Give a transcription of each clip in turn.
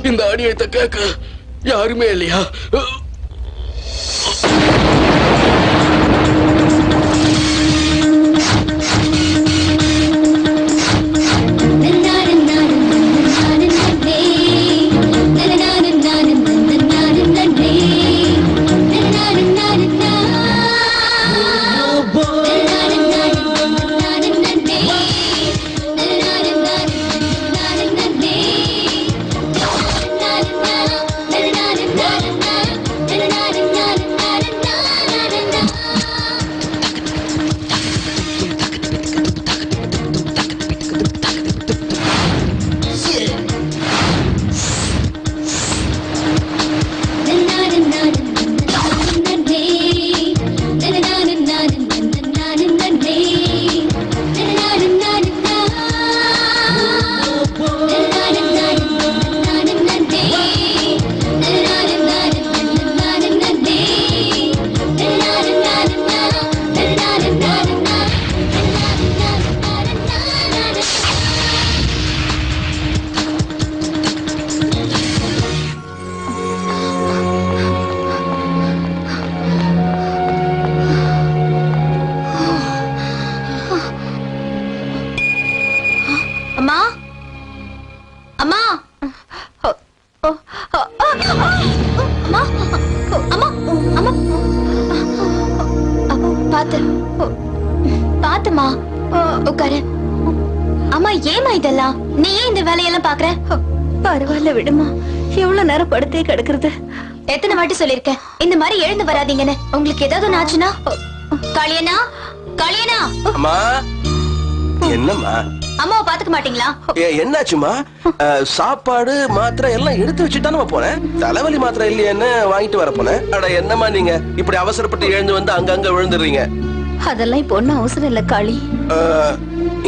இந்த அடியத்தை கேட்க யாருமே இல்லையா? பாத்துமா உட்காரு. அம்மா ஏமா இதெல்லாம்? நீ ஏன் இந்த வேலையெல்லாம் பாக்குற? பரவாயில்ல விடுமா, எவ்வளவு நேரம் படுத்தே கிடக்குறது. எத்தனை வாட்டி சொல்லிருக்கேன் இந்த மாதிரி எழுந்து வராதீங்கன்னு. உங்களுக்கு ஏதாவது ஆச்சுன்னா? காளியனா, காளியனா. அம்மா என்னம்மா? அம்மாவை பாத்துக்க மாட்டீங்களா? என்னாச்சுமா? சாப்பாடு மாத்திரை எல்லாம் எடுத்து வச்சுட்டானு போனேன். தலைவலி மாத்திரை இல்லையேன்னு வாங்கிட்டு வர போனேன். அட என்னம்மா நீங்க இப்படி அவசரப்பட்டு எழுந்து வந்து அங்கங்க விழுந்துடுறீங்க. அதெல்லாம் இப்ப ஒன்னும் அவசரம் இல்ல காளி.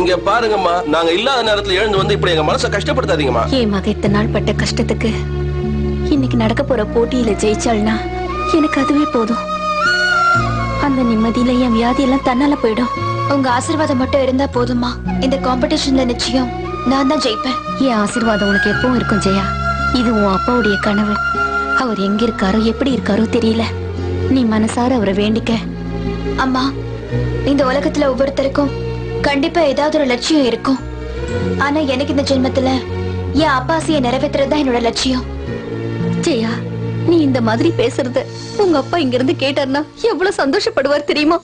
இங்க பாருங்கம்மா, நாங்க இல்லாத நேரத்துல எழுந்து வந்து இப்படி எங்க மனசை கஷ்டப்படுத்தாதீங்கம்மா. என் மக இத்தனை நாள் பட்ட கஷ்டத்துக்கு இன்னைக்கு நடக்க போற போட்டியில ஜெயிச்சாள்னா எனக்கு அதுவே போதும். அந்த நிம்மதியில என் வியாதி எல்லாம் தன்னால போயிடும். உங்க ஆசீர்வாதம் மட்டும் இருந்தா போதுமா? இந்த காம்படிஷன்ல நிச்சயம் நான் தான் ஜெயிப்பேன். என் ஆசீர்வாதம் உனக்கு எப்பவும் இருக்கும் ஜெயா. இது உன் அப்பாவுடைய கனவு. அவர் எங்க இருக்காரோ எப்படி இருக்காரோ தெரியல. நீ மனசார அவரை வேண்டிக்க. அம்மா, இந்த உலகத்துல ஒவ்வொருத்தருக்கும் கண்டிப்பா ஏதாவது ஒரு லட்சியம் இருக்கும். ஆனா எனக்கு இந்த ஜென்மத்துல என் அப்பாசியை நிறைவேற்றுறதுதான் என்னோட லட்சியம். ஜெயா, நீ இந்த மாதிரி பேசுறத உங்க அப்பா இங்க இருந்து கேட்டார்னா எவ்வளவு சந்தோஷப்படுவார் தெரியுமா?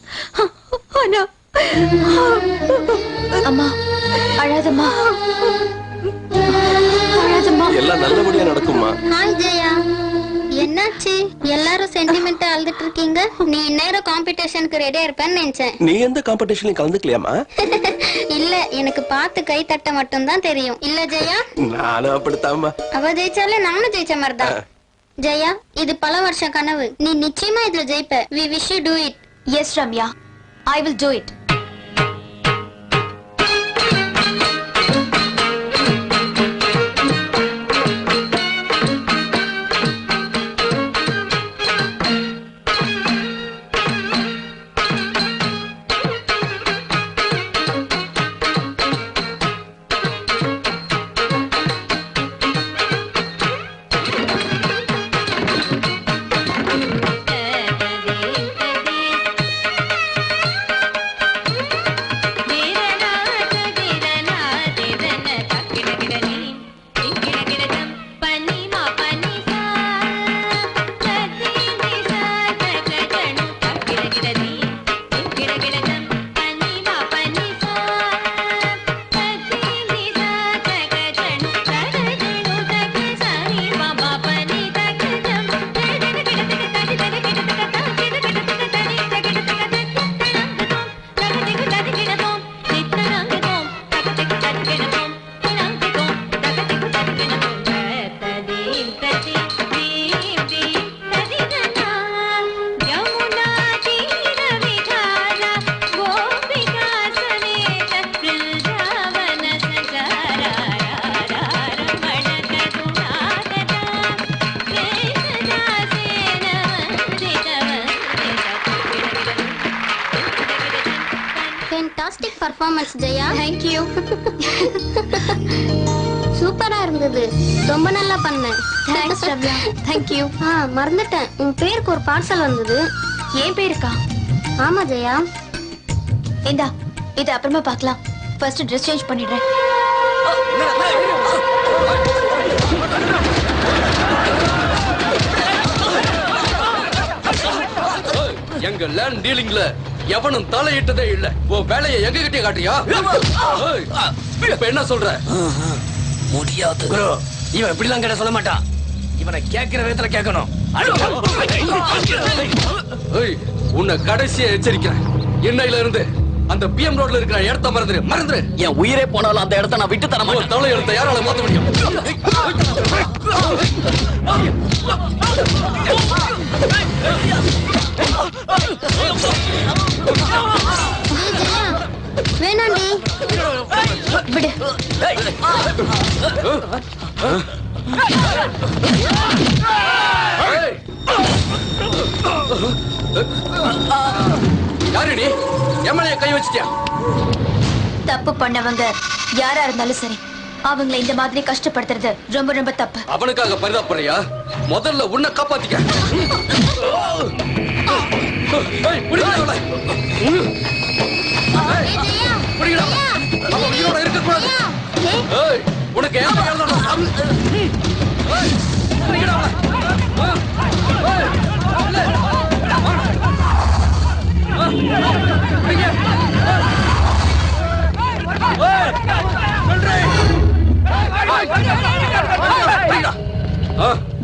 ஆனா அம்மா, அழாதம்மா, அழாதம்மா. எல்லாம் நல்லபடியா நடக்கும்மா. ஹாய் ஜெயா, என்னாச்சு? எல்லாரும் சென்டிமெண்டா அழுதுட்டு இருக்கீங்க. நீ இந்நேரம் காம்படிஷனுக்கு ரெடியா இருப்பேன்னு நினைச்சேன். நீ எந்த காம்படிஷன்லயும் கலந்துக்கலையாமா? இல்ல, எனக்கு பார்த்து கை தட்ட மட்டும் தான் தெரியும். இல்ல ஜெயா? நானும் அப்படித்தாம்மா. அவ ஜெயிச்சாலே நானும் ஜெயிச்ச மாதிரிதான். ஜெயா, இது பல வருஷ கனவு. நீ நிச்சயமா இதுல ஜெயிப்ப. We wish you do it. Yes, Ramya, I will do it. Fantastic performance Jaya. Thank you. சூப்பரா இருந்தது. ரொம்ப நல்லா பண்ண. Thanks, Ramya. Thank you. மறந்துட்டேன். உன் பேருக்கு ஒரு பார்சல் வந்தது. ஏன் பேருக்கா? ஆமா ஜெயா. இந்தா, இது அப்புறமா பார்க்கலாம். ஃபர்ஸ்ட் ட்ரெஸ் சேஞ்ச் பண்ணிடுறேன். எங்க லேண்ட் டீலிங்ல எவனும் தலையிட்டதே இல்ல. உன் வேலையை எங்க கிட்டே காட்டியா? இப்ப என்ன சொல்ற? முடியாது ப்ரோ. இவன் இப்படிலாம் கேட்ட சொல்ல மாட்டான். இவனை கேட்கிற விதத்துல கேட்கணும். உன்னை கடைசியா எச்சரிக்கிறேன். இன்னையில இருந்து அந்த பிஎம் ரோட்ல இருக்கிற இடத்த மறந்துரு. என் உயிரே போனாலும் அந்த இடத்த நான் விட்டு தர மாட்டேன். தலை எடுத்த யாரால மாத்த முடியும்? வேணாண்டி. விடு. யாரு நீ? எம்எல்ஏ கை வச்சிட்டியா? தப்பு பண்ணவங்க யாரா இருந்தாலும் சரி, அவங்களை இந்த மாதிரி கஷ்டப்படுத்துறது ரொம்ப ரொம்ப தப்பு. அவனுக்காக பரிதாபப்படுறியா? முதல்ல உன்னை காப்பாத்திக்க. உயிரோட இருக்கக்கூடாது. உனக்கு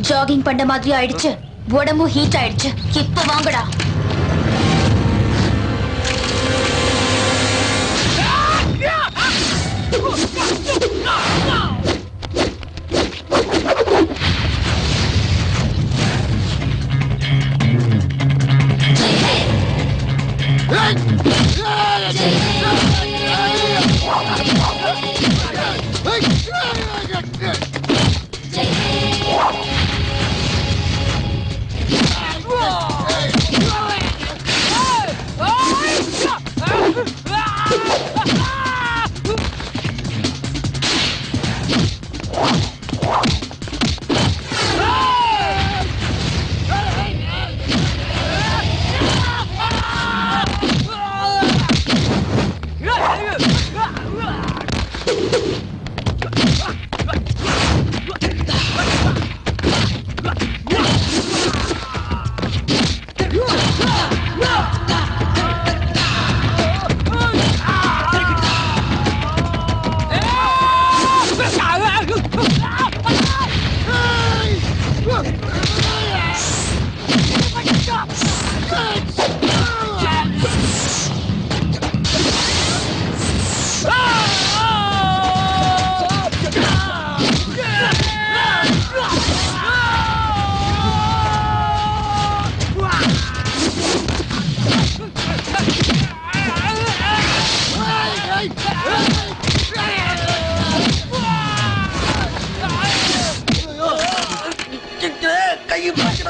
ஜாகிங் பண்ண மாதிரி ஆயிடுச்சு. உடம்பு ஹீட் ஆயிடுச்சு. இப்ப வாங்கடா.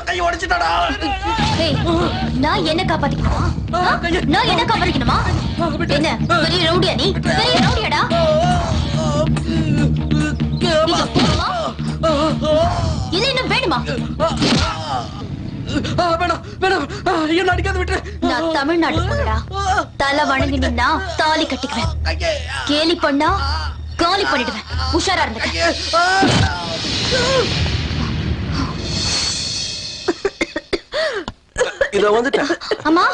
கை உடைச்சிட்டாடா. ஏய், நான் என்ன காப்பாத்திக்கணுமா? நான் என்ன காப்பாத்திக்கணுமா? என்ன பெரிய ரவுடியா நீ? பெரிய ரவுடியாடா? இது போதுமா? இல்ல இன்னும் வேணுமா? வேணாம் வேணாம், என்ன அடிக்காத விட்டு. நான் தமிழ்நாடு பொண்ணுடா. தலை வணங்கி நின்னா தாலி கட்டிக்குவேன். கேலி பண்ணா காலி பண்ணிடுவேன். உஷாரா இருந்துக்க. இத வந்துட்டேன். அம்மா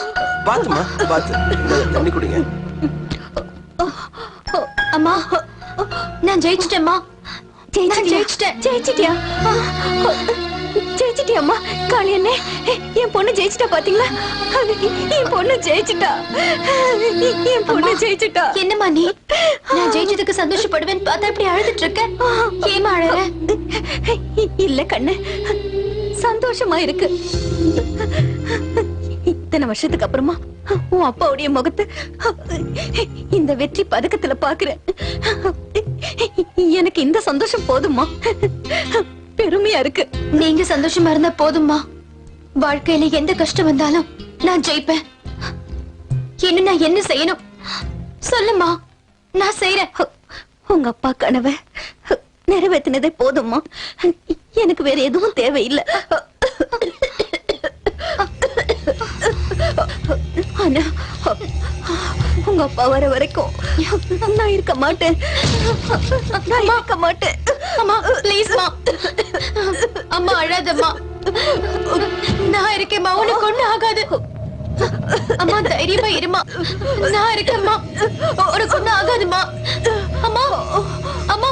பாத்துமா பாத்து. இந்த தண்ணி குடிங்க. அம்மா நான் ஜெயிச்சிட்டேம்மா. ஜெயிச்சிட்டியா? ஜெயிச்சிட்டியாம்மா? காளியண்ணே, என் பொண்ணு ஜெயிச்சிட்டா பாத்தீங்களா? என் பொண்ணு ஜெயிச்சிட்டா. என் பொண்ணு ஜெயிச்சிட்டா. என்னம்மா நீ? நான் ஜெயிச்சதுக்கு சந்தோஷப்படுவேன் பார்த்தா இப்படி அழுதுட்டு இருக்க. ஏமா அழற? இல்ல கண்ணு, சந்தோஷமா இருக்கு. இத்தனை வருஷத்துக்கு அப்புறமா உன் அப்பாவுடைய முகத்தை இந்த வெற்றி பதக்கத்துல பாக்குறேன். எனக்கு இந்த சந்தோஷம் போதுமா? பெருமையா இருக்கு. நீங்க சந்தோஷமா இருந்தா போதும்மா. வாழ்க்கையில எந்த கஷ்டம் வந்தாலும் நான் ஜெயிப்பேன். இன்னும் நான் என்ன செய்யணும் சொல்லுமா, நான் செய்யறேன். உங்க அப்பா கனவை நிறைவேற்றினதே போதும்மா. எனக்கு வேற எதுவும் தேவையில்லை. ஆனா உங்க அப்பா வர வரைக்கும் நான் இருக்க மாட்டேன். நான் இருக்க மாட்டேன். அம்மா ப்ளீஸ்மா. அம்மா அழாதம்மா. நான் இருக்கேம்மா, உனக்கு ஒண்ணு ஆகாது. அம்மா தைரியமா இருமா. நான் இருக்கேம்மா, உனக்கு ஒண்ணு ஆகாதுமா. அம்மா அம்மா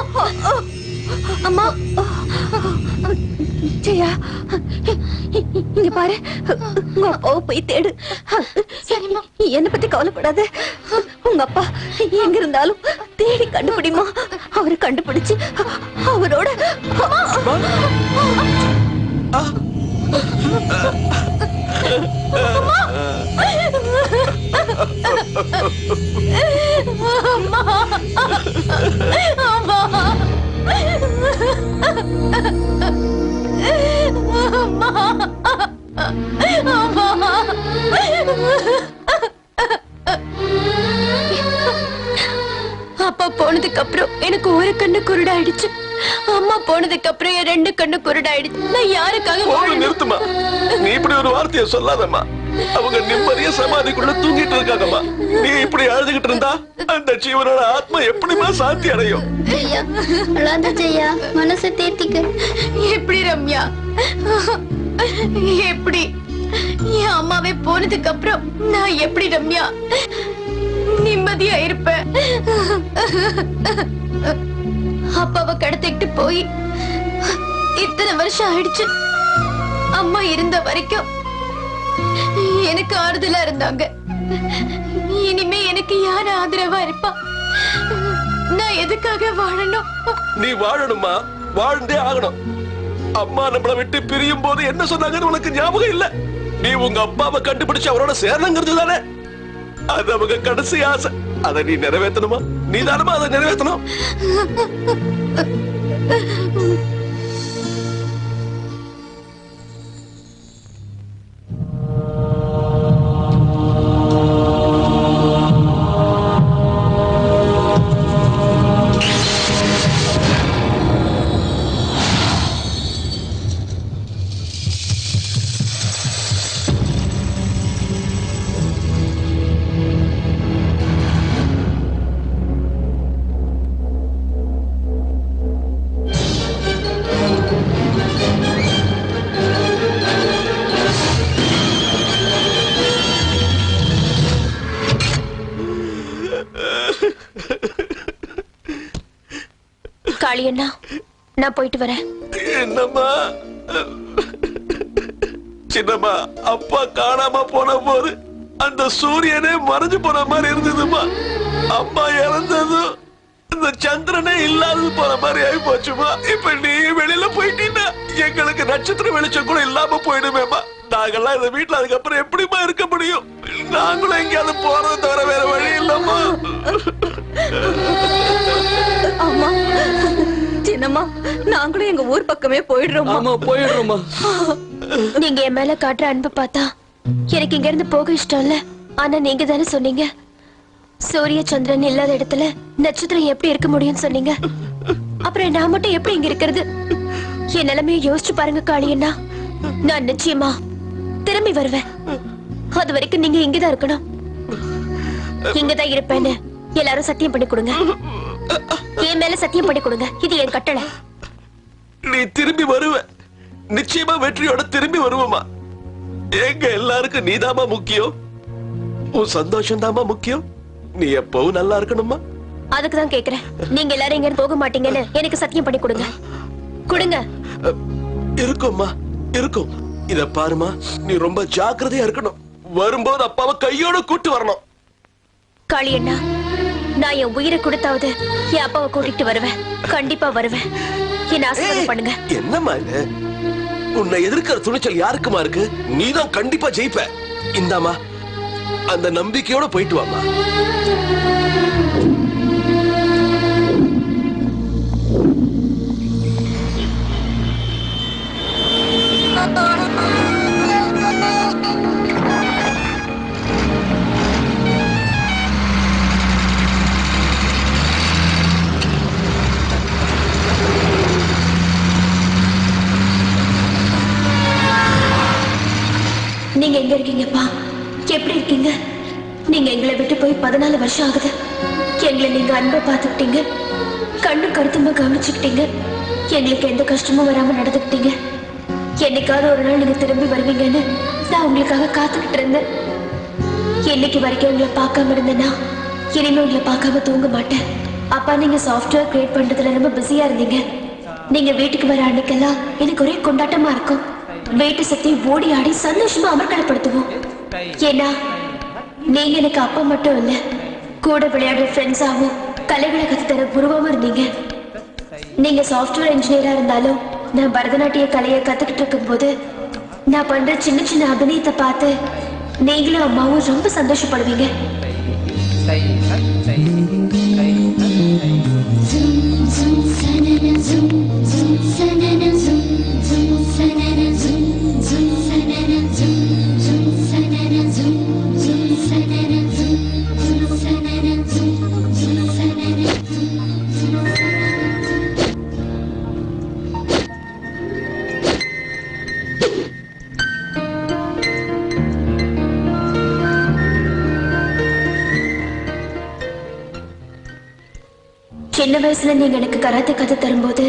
அம்மா ஜெயா, இங்க பாரு, உங்க அப்பாவை போய் தேடு. சரிம்மா. என்ன பத்தி கவலைப்படாத. உங்க அப்பா எங்க இருந்தாலும் தேடி கண்டுபிடிமா. அவரை கண்டுபிடிச்சு அவரோட அப்பா போனதுக்கு அப்புறம் எனக்கு ஒரு கண்ணு குருடாயிடுச்சு. அம்மா போனதுக்கு அப்புறம் என் 2 கண்ணு குருடாயிடுச்சு. நான் யாருக்காக வாழணும்? நிறுத்துமா, நீ இப்படி ஒரு வார்த்தையை சொல்லாதம்மா. அவங்க நிம்மதியா சமாதிக்குள்ள தூங்கிட்டு இருக்காங்கம்மா. நீ இப்படி அழுதுகிட்டு இருந்தா அந்த ஜீவனோட ஆத்மா எப்படிமா சாந்தி அடையும்? ஜெயா அழாத ஜெயா, மனசை தேத்திக்க. எப்படி ரம்யா, எப்படி என் அம்மாவே போனதுக்கு அப்புறம் நான் எப்படி ரம்யா நிம்மதியா இருப்பேன்? அப்பாவை கடத்திட்டு போய் இத்தனை வருஷம் ஆயிடுச்சு. அம்மா இருந்த வரைக்கும் எனக்கு ஆறுதலா இருந்தாங்க. இனிமே எனக்கு யார் ஆதரவா இருப்பா? நான் எதுக்காக வாழணும்? நீ வாழணுமா, வாழ்ந்தே ஆகணும். அம்மா நம்மளை விட்டு பிரியும் போது என்ன சொன்னாங்கன்னு உனக்கு ஞாபகம் இல்ல? நீ உங்க அப்பாவை கண்டுபிடிச்சு அவரோட சேரணுங்கிறது தானே அது அவங்க கடைசி ஆசை. அதை நீ நிறைவேற்றணுமா? நீ தானமா அதை நிறைவேற்றணும். காளியண்ணா, நான் போயிட்டு வரேன். என்னம்மா சின்னம்மா, அப்பா காணாம போன போது அந்த சூரியனே மறைஞ்சு போன மாதிரி இருந்ததுமா. அம்மா இறந்ததும் இந்த சந்திரனே இல்லாதது போன மாதிரி ஆகி போச்சுமா. இப்ப நீ வெளியில போயிட்டீன்னா எங்களுக்கு நட்சத்திர வெளிச்சம் கூட இல்லாம போயிடுமேமா. நாங்கெல்லாம் இந்த வீட்டுல அதுக்கப்புறம் எப்படிமா இருக்க முடியும்? நாங்களும் எங்கேயாவது போறது தவிர வேற வழி இல்லம்மா. அம்மா, சின்ன அண்ணம்மா நாங்களும் எங்க ஊர் பக்கமே போயிடுறோம். ஆமா போயிடுறோமா. நீங்க என் மேல காட்டுற அன்பு பார்த்தா எனக்கு இங்க இருந்து போக இஷ்டம் இல்ல. ஆனா நீங்க தானே சொன்னீங்க சூரிய சந்திரன் இல்லாத இடத்துல நட்சத்திரம் எப்படி இருக்க முடியும்னு சொன்னீங்க. அப்புறம் நான் மட்டும் எப்படி இங்க இருக்கிறது? என் நிலைமையை யோசிச்சு பாருங்க காளியண்ணா. நான் நிச்சயமா திரும்பி வருவேன். அது வரைக்கும் நீங்க இங்கதான் இருக்கணும். இங்கதான் இருப்பேன்னு எல்லாரும் சத்தியம் பண்ணி கொடுங்க. என் மேல சத்தியம் பண்ணி கொடுங்க. இது என் கட்டளை. நீ திரும்பி வருவ. நிச்சயமா வெற்றியோட திரும்பி வருவமா. எங்க எல்லாருக்கும் நீதாமா முக்கியம். உன் சந்தோஷம் தாமா முக்கியம். நீ எப்பவும் நல்லா இருக்கணுமா. அதுக்குதான் கேக்குறேன். நீங்க எல்லாரும் இங்க போக மாட்டீங்கன்னு எனக்கு சத்தியம் பண்ணி கொடுங்க. கொடுங்க. இருக்கும்மா இருக்கும். இத பாருமா, நீ ரொம்ப ஜாக்கிரதையா இருக்கணும். வரும்போது அப்பாவை கையோட கூட்டு வரணும். காளியண்ணா, நான் என் உயிரை கொடுத்தாவது என் அப்பாவை கூட்டிட்டு வருவேன். கண்டிப்பா வருவேன். என்ன ஆசீர்வாதம் பண்ணுங்க. என்னம்மா இது? உன்னை எதிர்க்கிற துணிச்சல் யாருக்குமா இருக்கு? நீதான் கண்டிப்பா ஜெயிப்ப. இந்தாமா, அந்த நம்பிக்கையோட போயிட்டு வாமா. நீங்க எங்க இருக்கீங்கப்பா? எப்படி இருக்கீங்க? நீங்க எங்களை விட்டு போய் 14 வருஷம் ஆகுது. எங்களை நீங்க அன்பை பார்த்துக்கிட்டீங்க, கண்ணு கருத்துமா கவனிச்சுக்கிட்டீங்க, எங்களுக்கு எந்த கஷ்டமும் வராம நடந்துக்கிட்டீங்க. என்னைக்காவது ஒரு நாள் நீங்க திரும்பி வருவீங்கன்னு நான் உங்களுக்காக காத்துக்கிட்டு இருந்தேன். என்னைக்கு வரைக்கும் உங்களை பார்க்காம இருந்தேன்னா இனிமே உங்களை பார்க்காம தூங்க மாட்டேன். அப்பா நீங்க சாஃப்ட்வேர் கிரியேட் பண்றதுல ரொம்ப பிஸியா இருந்தீங்க. நீங்க வீட்டுக்கு வர அன்னைக்கெல்லாம் எனக்கு ஒரே கொண்டாட்டமா இருக்கும். வீட்டு சத்தி ஓடி ஆடி சந்தோஷமா அமர்க்கலப்படுத்துவோம். ஏன்னா நீங்க எனக்கு அப்பா மட்டும் இல்ல, கூட விளையாடுற ஃப்ரெண்ட்ஸாவும் கலைகளை கத்து தர குருவாவும் இருந்தீங்க. நீங்க சாஃப்ட்வேர் இன்ஜினியரா இருந்தாலும் நான் பரதநாட்டிய கலையை கத்துக்கிட்டு இருக்கும் போது நான் பண்ற சின்ன சின்ன அபிநயத்தை பார்த்து நீங்களும் அம்மாவும் ரொம்ப சந்தோஷப்படுவீங்க. சின்ன வயசுல நீங்க எனக்கு கராத்தே கத்து தரும்போது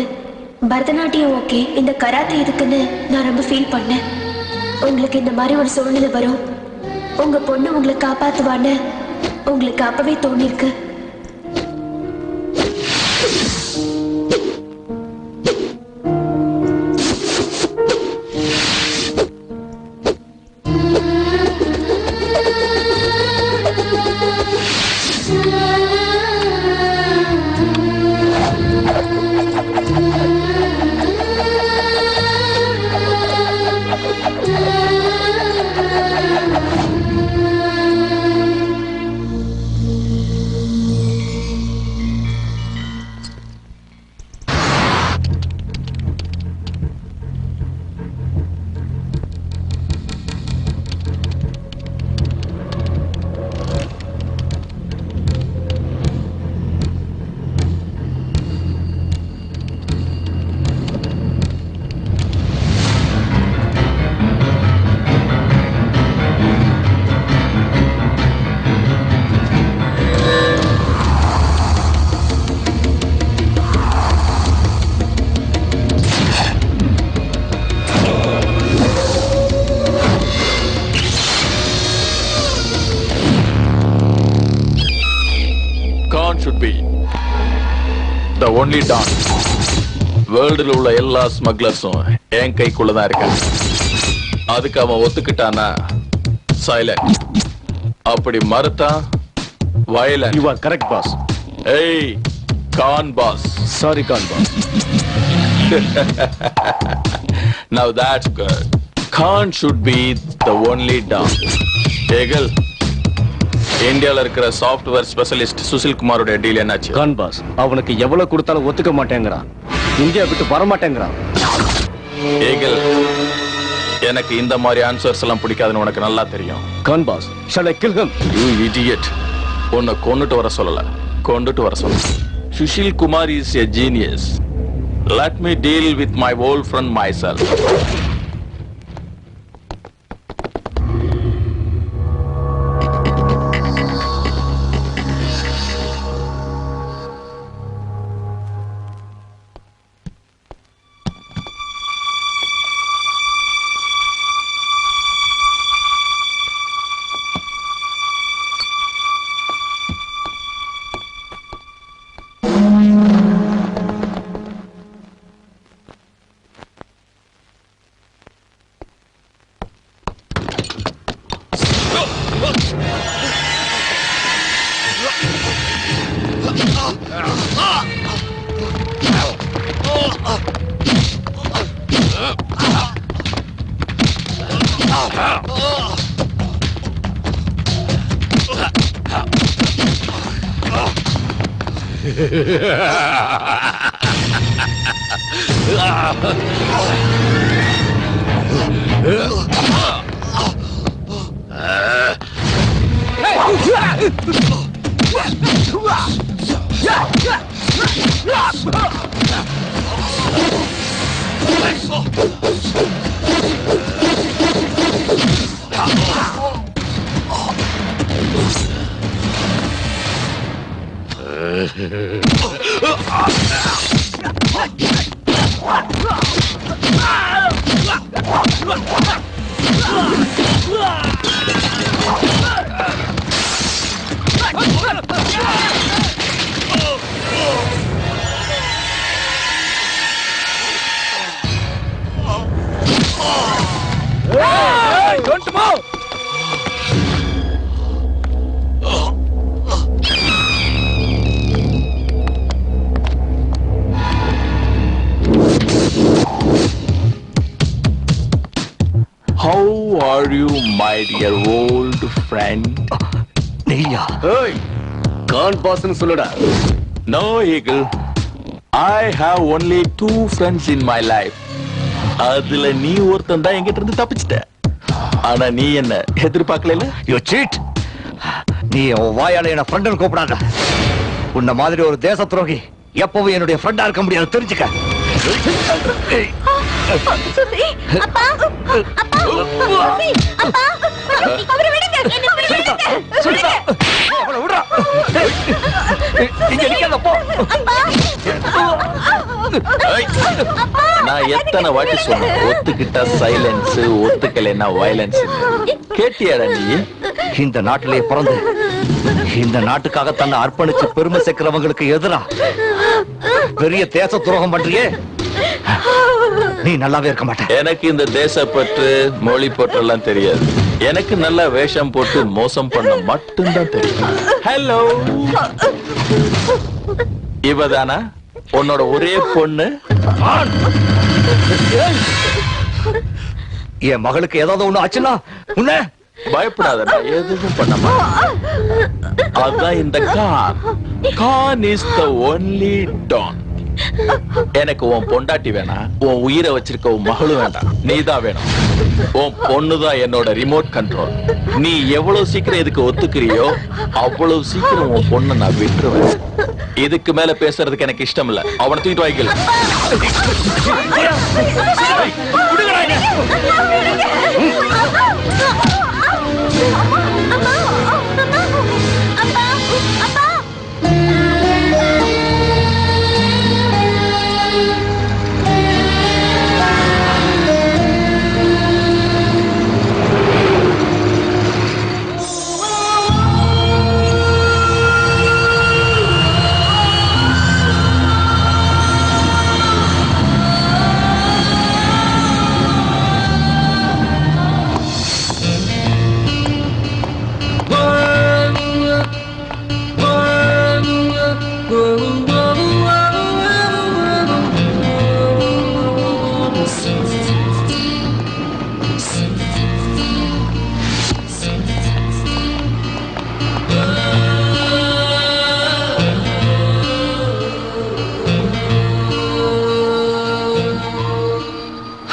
பரதநாட்டியம் ஓகே, இந்த கராத்தே எதுக்குன்னு நான் ரொம்ப ஃபீல் பண்ணேன். உங்களுக்கு இந்த மாதிரி ஒரு சூழ்நிலை வரும், உங்க பொண்ணு உங்களை காப்பாத்துவான்னு உங்களுக்கு அப்பவே தோணிருக்கு. should be the only don. வேர்ல்டுல உள்ள எல்லா ஸ்மக்லர்ஸும் என் கைக்குள்ளதான் இருக்காங்க. அதுக்கு அவன் ஒத்துக்கிட்டானா சைலண்ட், அப்படி மறுத்தா violent. You are correct, boss. Hey, Khan boss. Sorry, Khan boss. Now that's good. Khan should be the only don. Eagle, இந்தியால இருக்கிற சாஃப்ட்வேர் ஸ்பெஷலிஸ்ட் சுசில் குமாரோட டீல் என்னாச்சு? Khan boss, அவனுக்கு எவ்வளவு கொடுத்தாலும் ஒத்துக்க மாட்டேங்கிறான். இந்தியா விட்டு வரமாட்டேங்கிறான். ஏகல், எனக்கு இந்த மாதிரி ஆன்சர்ஸ் எல்லாம் பிடிக்காதுன்னு உனக்கு நல்லா தெரியும். Khan boss, shall I kill him? You idiot. உன்னை கொன்னுட்டு வர சொல்லல, கொண்டுட்டு வர சொல்ல. Sushil Kumar is a genius. Let me deal with my old friend myself. Don't move! How are you, my dear old friend? நீயா? ஏய், கான் பாஸ்னு சொல்லுடா. No, Eagle. I have only 2 friends in my life. அதுல நீ ஒருத்தன் தான் என்கிட்ட இருந்து தப்பிச்சிட்ட. ஆனா நீ என்ன எதிர்பார்க்கல? You cheat! நீ உன் வாயால என்ன ஃப்ரெண்ட்னு கூப்பிடாத. உன்ன மாதிரி ஒரு தேச துரோகி எப்பவும் என்னுடைய ஃப்ரெண்டா இருக்க முடியாது, தெரிஞ்சுக்க. சுசி, அப்பா, அப்பா, சுசி, அப்பா, அவரை விடுங்க, என்னை விடுங்க, சொல்லுடா. அவளை விடுடா. இங்க நிக்காத, போ. ஏய், நான் எத்தனை வாட்டி சொன்னேன், ஒத்துக்கிட்டா சைலன்ஸ், ஒத்துக்கலைன்னா வயலன்ஸ். கேட்டியாடா நீ? இந்த நாட்டிலே பிறந்து இந்த நாட்டுக்காக தன்னை அர்ப்பணிச்சு பெருமை சேர்க்கிறவங்களுக்கு எதிரா பெரிய தேச துரோகம் பண்றியே, நீ நல்லாவே இருக்க மாட்ட. எனக்கு இந்த தேசப்பற்று மொழி பற்று எல்லாம் தெரியாது. எனக்கு நல்ல வேஷம் போட்டு மோசம் பண்ண மட்டும்தான் தெரியும். ஹலோ, இவதானா உன்னோட ஒரே பொண்ணு? என் மகளுக்கு ஏதாவது ஒண்ணு ஆச்சுன்னா உன்ன பயப்படாத, நான் எதுவும் பண்ண மாட்டேன். அதான் இந்த Khan. Khan is the only don. எனக்கு உன் பொண்டாட்டி வேணாம், உன் உயிரை வச்சிருக்க உன் மகளும் வேண்டாம், நீதான் வேணும். உன் பொண்ணுதான் என்னோட ரிமோட் கண்ட்ரோல். நீ எவ்வளவு சீக்கிரம் இதுக்கு ஒத்துக்கிறியோ அவ்வளவு சீக்கிரம் உன் பொண்ணை நான் விட்டுருவேன். இதுக்கு மேல பேசுறதுக்கு எனக்கு இஷ்டம் இல்ல. அவனை தூக்கிட்டு வாய்க்கல.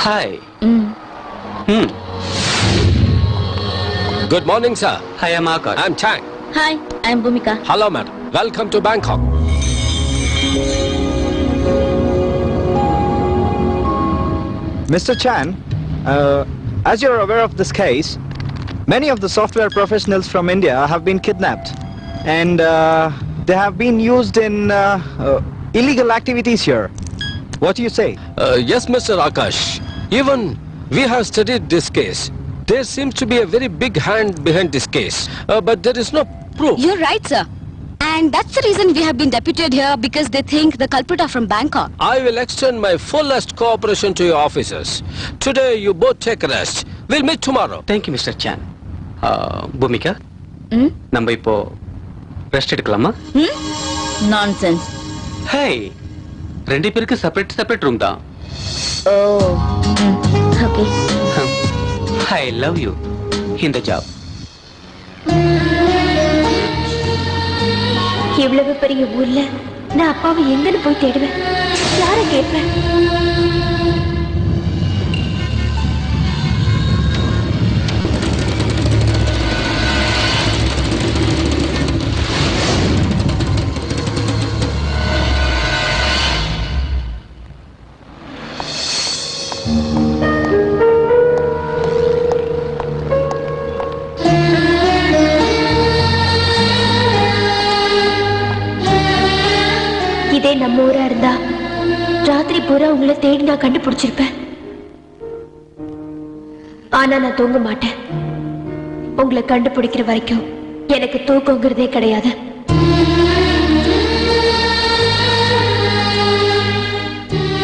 Hi Good morning, sir. Hi I Akash I'm Chang. Hi I am Bhoomika. Hello, madam. Welcome to Bangkok. Mr. Chan, as you're aware of this case, many of the software professionals from India have been kidnapped and they have been used in illegal activities here. What do you say? Yes, Mr. Akash. Even we have studied this case. There seems to be a very big hand behind this case, but there is no proof. You're right, sir. And that's the reason we have been deputed here, because they think the culprit are from Bangkok. I will extend my fullest cooperation to your officers. Today, you both take a rest. We'll meet tomorrow. Thank you mister Chan. Bhumika, நம்ம இப்போ rest எடுக்கலாமா? Nonsense. Hey, ரெண்டு பேருக்கு separate room தான். Oh. Okay. I love you இந்த job. இவ்வளவு பெரிய ஊர்ல நான் அப்பாவை எங்கன்னு போய் தேடுவேன்? யாரை கேட்பேன்? இதே நம்ம ஊரா இருந்தா ராத்திரி பூரா உங்களை தேடி நான் கண்டுபிடிச்சிருப்பேன். ஆனா நான் தூங்க மாட்டேன். உங்களை கண்டுபிடிக்கிற வரைக்கும் எனக்கு தூக்கங்கிறதே கிடையாது.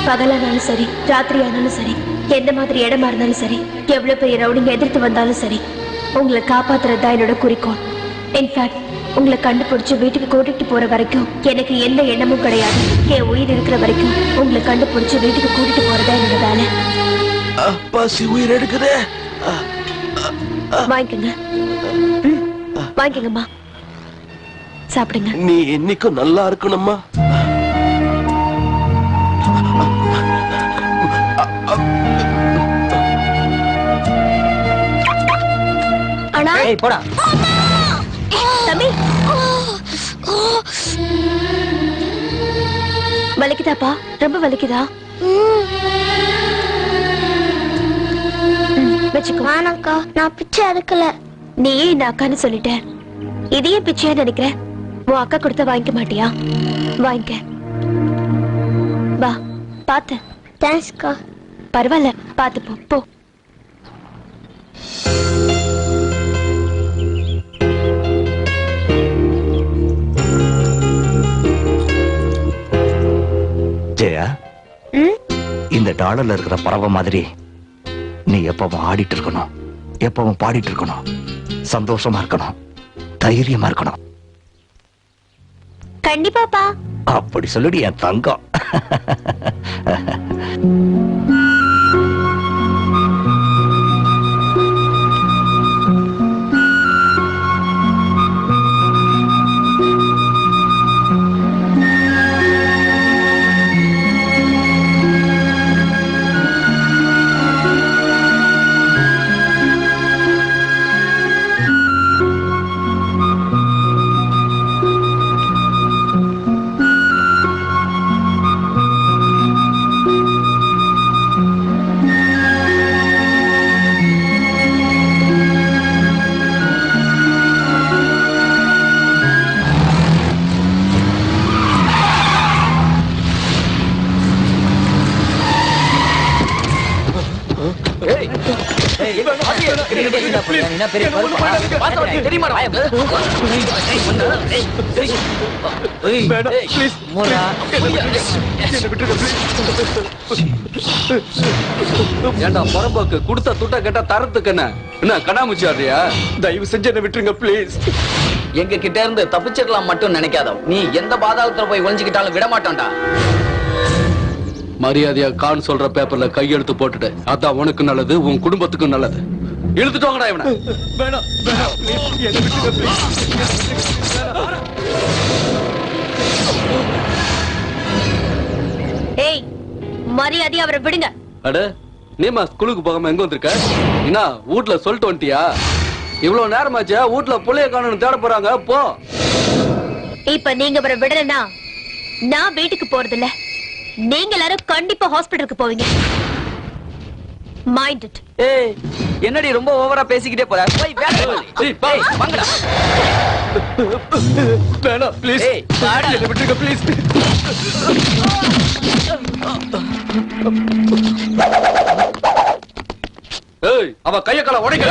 பகலானாலும் சரி, ராத்திரி ஆனாலும் சரி, எந்த மாதிரி இடமா இருந்தாலும் சரி, எவ்வளவு பெரிய ரவுடிங்க எதிர்த்து வந்தாலும் சரி, உங்களை காப்பாத்துறதா என்னோட குறிக்கோள். இன்ஃபேக்ட் உங்களை கண்டுபிடிச்சு வீட்டுக்கு கூட்டிட்டு போற வரைக்கும் எனக்கு எந்த எண்ணமும் கிடையாது. என் உயிர் இருக்கிற வரைக்கும் உங்களை கண்டுபிடிச்சு வீட்டுக்கு கூட்டிட்டு போறதா என்னோட வேலை. பசி உயிர் எடுக்குதே. வாங்கிக்கங்க. வாங்கிக்கங்கம்மா, சாப்பிடுங்க. நீ என்னைக்கும் நல்லா இருக்கணும்மா. அண்ணா, ஏய் போடா. தம்பி, வலிக்குதாப்பா? ரொம்ப வலிக்குதா? வச்சுக்கோ. வானக்கா, நான் பிச்சை எடுக்கல. நீயே இந்த அக்கான்னு சொல்லிட்ட, இதையே பிச்சையா நினைக்கிற? உன் அக்கா கொடுத்த வாங்கிக்க மாட்டியா? வாங்கிக்க. வா, பாத்து. தேங்க்ஸ்க்கா. பரவாயில்ல, பாத்து போ. போ. ஜெயா, இந்த டாலர்ல இருக்கிற பறவை மாதிரி நீ எப்பவும் ஆடிட்டு இருக்கணும், எப்பவும் பாடிட்டு இருக்கணும், சந்தோஷமா இருக்கணும், தைரியமா இருக்கணும். கண்டிப்பாப்பா. அப்படி சொல்லுடி என் தங்கம். ஏண்டா பரம்போக்கு கொடுத்த துட்ட கேட்டா தரத்துக்கு என்ன கண்ணாமூச்சி ஆடுறியா? தயவு செஞ்சு என்ன விட்டுருங்க ப்ளீஸ். எங்க கிட்ட இருந்து தப்பிச்சிடலாம் மட்டும் நினைக்காத. நீ எந்த பாதாளத்துல போய் ஒளிஞ்சுக்கிட்டாலும் விட மாட்டோம்டா. மரியாதையா கான் சொல்ற பேப்பர்ல கையெழுத்து போட்டுட்டு, அதான் உனக்கு நல்லது, உன் குடும்பத்துக்கும் நல்லது. இழுத்துட்டோங்கடா இவனை. வேணாம் வேணாம் ப்ளீஸ், என்ன விட்டுருங்க ப்ளீஸ். ஏய், மரியாதையா அவரை விடுங்க. அட நீமா ஸ்கூலுக்கு போகாம எங்க வந்திருக்க? என்ன வீட்ல சொல்லிட்டு வந்துட்டியா? இவ்வளவு நேரமாச்சா வீட்ல புள்ளைய காணோம்னு தேட போறாங்க. போ. இப்ப நீங்க வர விடலனா நான் வீட்டுக்கு போறது இல்ல. நீங்க எல்லாரும் கண்டிப்பா ஹாஸ்பிடலுக்கு போவீங்க. Mind it. ஏய் என்னடி ரொம்ப ஓவரா பேசிக்கிட்டே போற? போய் வேலைய பாரு. ஏய், பா. ஏய், வாங்கடா. வேணாம் ப்ளீஸ். ஏய் வாடா. என்ன விட்டுருங்க ப்ளீஸ். ஏய் அவ கைய கால உடைக்க.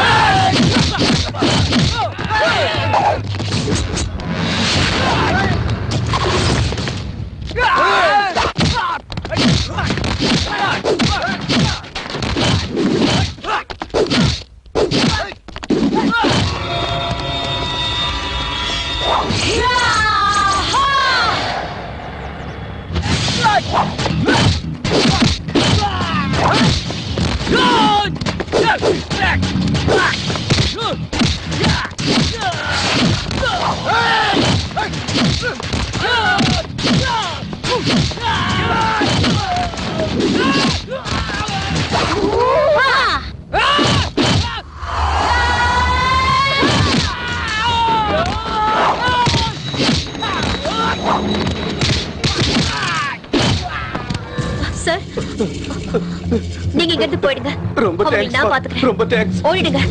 சார், நீங்க இங்க இருந்து போயிடுங்க. ரொம்ப அவங்களை தேங்க்ஸ். நான் பாத்துக்கிறேன். ரொம்ப thanks. ஓடிடுங்க.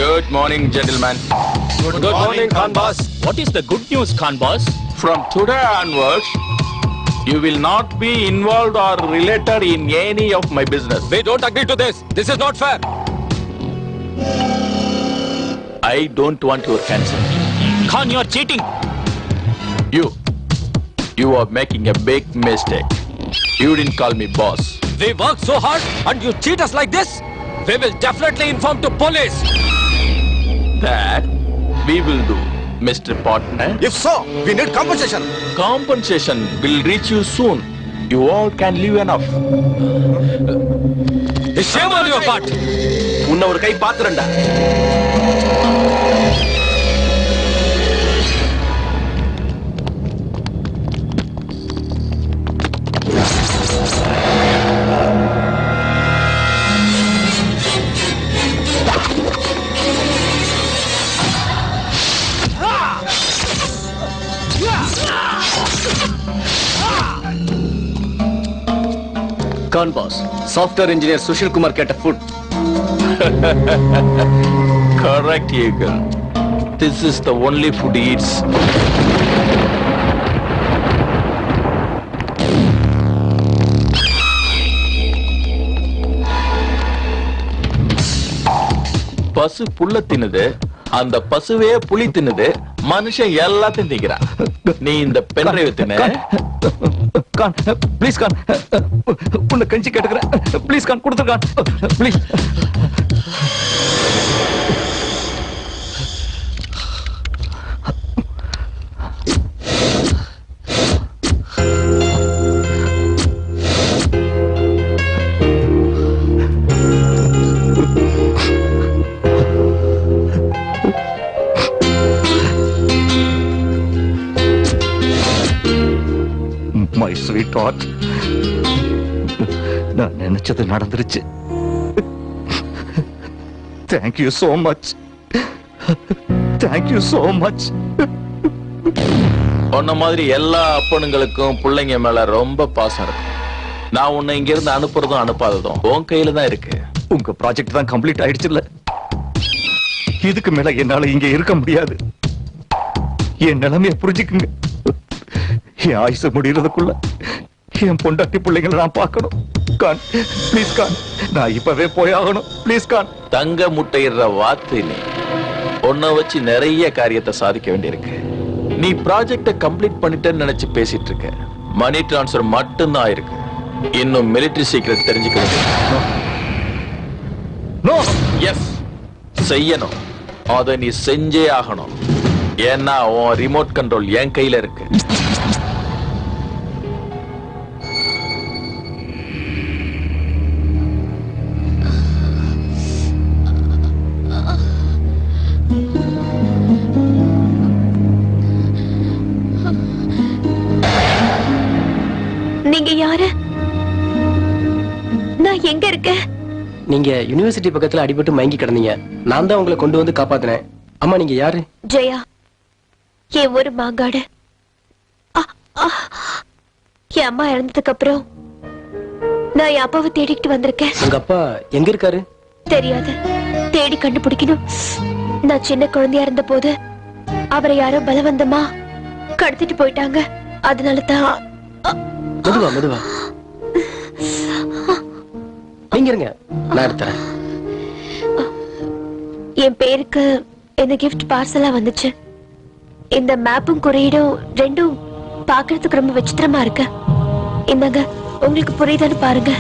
Good morning, gentlemen. Good morning, Khan boss. What is the good news, Khan boss? From today onwards, you will not be involved or related in any of my business. We don't agree to this. This is not fair. I don't want your consent. Khan, you are cheating. You are making a big mistake. You didn't call me boss. We work so hard and you cheat us like this? We will definitely inform to police. That we will do, Mr. Partner. If so, we need compensation. Compensation will reach you soon. You all can live enough. The shame on your part. உன்னை ஒரு கை பாத்துறேன்டா. Khan boss, software engineer Sushil Kumar கேட்ட food. Correct, Eagle. This is the only food he eats. பசு புல்ல தின்னுது, அந்த பசுவே புலி தின்னுது, மனுஷன் எல்லாத்தையும் திங்கிறான். நீ இந்த பென்ட்ரைவ் தின்னு. கான் ப்ளீஸ் கான், உன்னை கஞ்சி கேட்டுக்கிறேன். ப்ளீஸ் கான் கொடுத்துரு கான், ப்ளீஸ். My sweetheart, நான் நினைச்சது நடந்துருச்சு. Thank you so much. Thank you so much. உன்ன மாதிரி எல்லா அப்பனுங்களுக்கும் பிள்ளைங்க மேல ரொம்ப பாசம் இருக்கும். நான் உன்னை இங்க இருந்து அனுப்புறதும் அனுப்பாததும் உன் கையில தான் இருக்கு. உங்க ப்ராஜெக்ட் தான் கம்ப்ளீட் ஆயிடுச்சுல்ல, இதுக்கு மேல என்னால இங்க இருக்க முடியாது. என் நிலைமைய புரிஞ்சுக்குங்க. என் ஆயுசு முடியறதுக்குள்ள என் பொண்டாட்டி பிள்ளைங்களை நான் பார்க்கணும். கான் ப்ளீஸ் கான், நான் இப்பவே போயாகணும். ப்ளீஸ் கான். தங்க முட்டையிடுற வார்த்தை நீ. உன்னை வச்சு நிறைய காரியத்தை சாதிக்க வேண்டியிருக்கு. நீ ப்ராஜெக்ட கம்ப்ளீட் பண்ணிட்டேன்னு நினைச்சு பேசிட்டு இருக்க. மணி டிரான்ஸ்ஃபர் மட்டும்தான் ஆயிருக்கு. இன்னும் மிலிட்டரி சீக்ரெட் தெரிஞ்சுக்க வேண்டியது. நோ. எஸ், செய்யணும். அதை நீ செஞ்சே ஆகணும். ஏன்னா உன் ரிமோட் கண்ட்ரோல் என் கையில இருக்கு. நீங்க யாரு? நான் எங்க இருக்கேன்? நீங்க யுனிவர்சிட்டி பக்கத்துல அடிபட்டு மயங்கி கிடந்தீங்க. நான் தான் உங்களை கொண்டு வந்து காப்பாத்தினேன். அம்மா நீங்க யாரு? ஜெயா, என் ஒரு மாங்காடு. என் அம்மா இறந்ததுக்கு அப்புறம் நான் என் அப்பாவை தேடிக்கிட்டு வந்திருக்கேன். உங்க அப்பா எங்க இருக்காரு? தெரியாது, தேடி கண்டுபிடிக்கணும். நான் சின்ன குழந்தையா இருந்த போது அவரை யாரோ பலவந்தமா கடத்திட்டு போயிட்டாங்க. அதனால தான். மெதுவா மெதுவா. நீங்க இருங்க, நான் எடுத்துறேன். என் பேருக்கு இந்த கிஃப்ட் பார்சலா வந்துச்சு. இந்த மேப்பும் குறியீடும் ரெண்டும் பார்க்கிறதுக்கு ரொம்ப விசித்திரமா இருக்கு. இந்தாங்க, உங்களுக்கு புரியுதான்னு பாருங்க.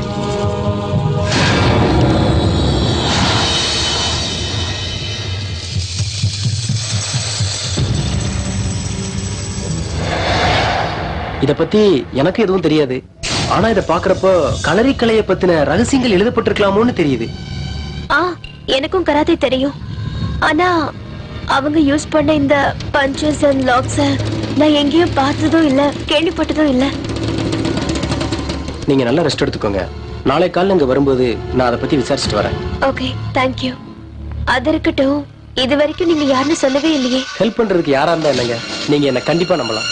இத பத்தி எனக்கு எதுவும் தெரியாது. ஆனா இத பாக்குறப்போ களரி கலையை பத்தின ரகசியங்கள் எழுதப்பட்டிருக்கலாமோன்னு தெரியுது. எனக்கும் கராத்தே தெரியும். ஆனா அவங்க யூஸ் பண்ண இந்த பஞ்சஸ் அண்ட் லாக்ஸ் நான் எங்கேயும் பார்த்ததும் இல்ல, கேள்விப்பட்டதும் இல்ல. நீங்க நல்லா ரெஸ்ட் எடுத்துக்கோங்க. நாளை காலையில இங்க வரும்போது நான் அதை பத்தி விசாரிச்சுட்டு வரேன். Okay, thank you. அது இருக்கட்டும், இது வரைக்கும் நீங்க யாருன்னு சொல்லவே இல்லையே. ஹெல்ப் பண்றதுக்கு யாரா இருந்தா என்னங்க, நீங்க என்ன கண்டிப்பா நம்பலாம்.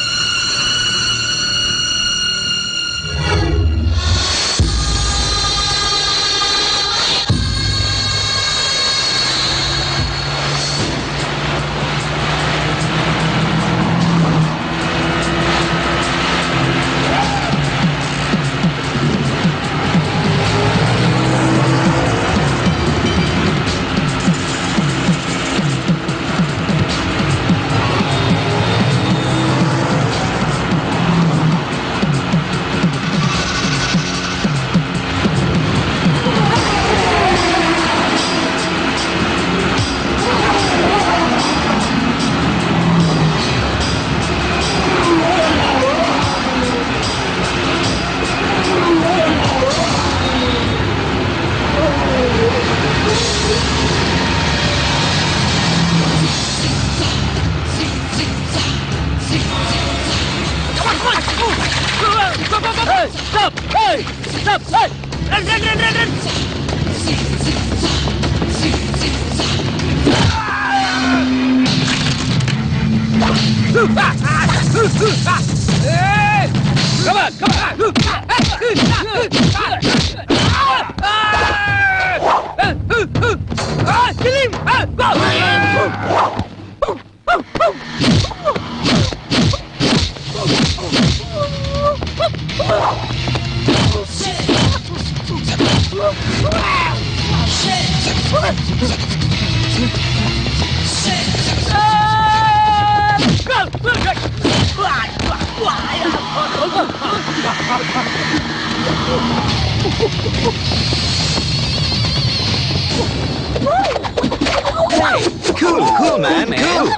Cool, man. Cool.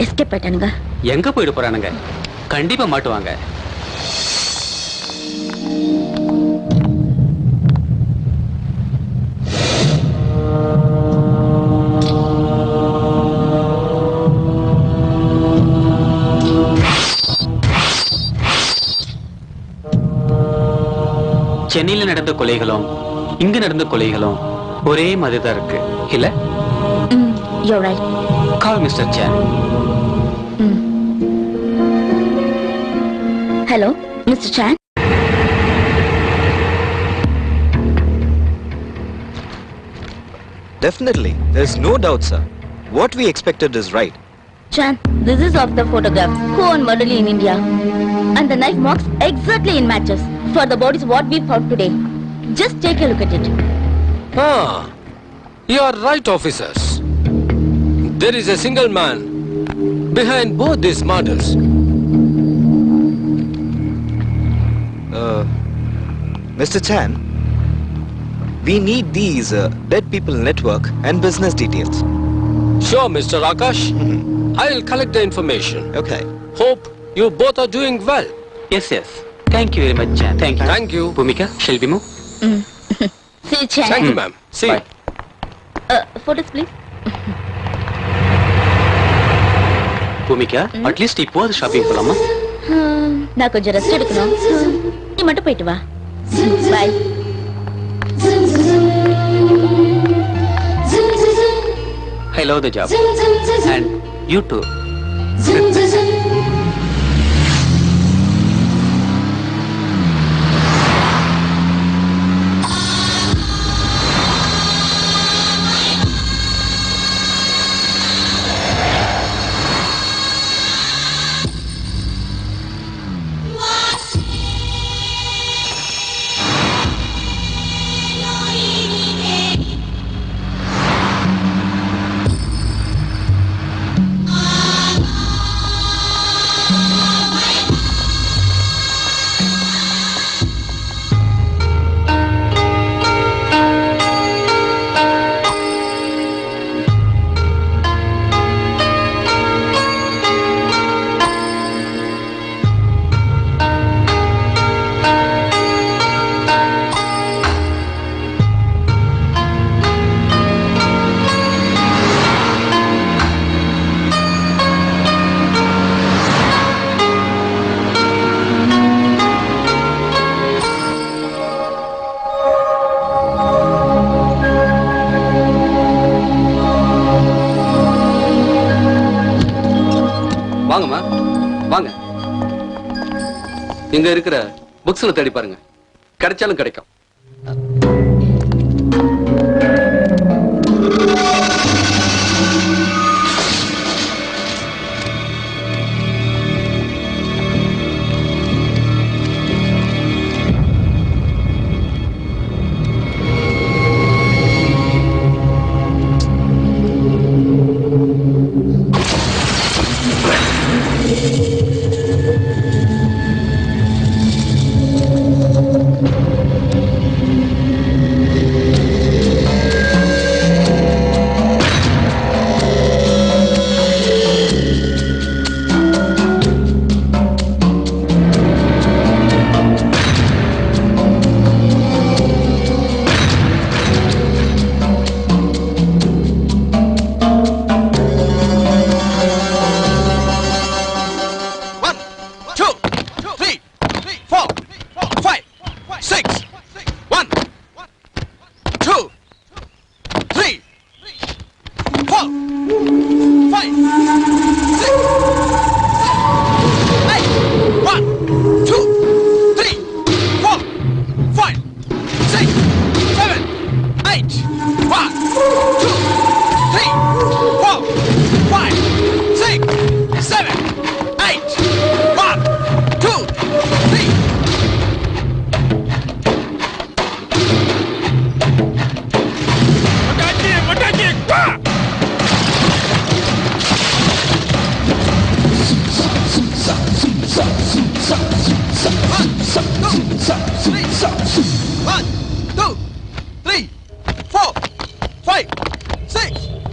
எஸ்கேப் ஆயிட்டானுங்க. எங்க போயிட்டு போறானுங்க? கண்டிப்பா மாட்டுவாங்க. சென்னையில நடந்த கொலைகளும் இங்க நடந்த கொலைகளும் ஒரே மாதிரி தான் இருக்கு இல்ல? You're right. Call mister Chan. Hello, Mr. Chan. Definitely. There's no doubt, sir. What we expected is right. Chan, this is of the photograph. Who on murder in India? And the knife marks exactly in matches for the bodies what we found today. Just take a look at it. Ah, you are right, officers. There is a single man behind both these murders. Mr. Chan, we need these dead people network and business details. Sure, Mr. Akash. I'll collect the information. Okay. Hope you both are doing well. Yes, yes. Thank you very much, Chan. Thank you. Thank you. Bhumika, shall we move? See, Chan. Thank you, ma'am. See. Bye. Photos, please. Bhumika, at least இப்போ அது shopping போலாமா? நான் கொஞ்சம் rest எடுக்கணும். நீ மட்டும் போயிட்டு வா. By. I love the job. And you too. வாங்கம்மா வாங்க. இங்க இருக்கிற புக்ஸ்ல தேடி பாருங்க, கிடைச்சாலும் கிடைக்கும்.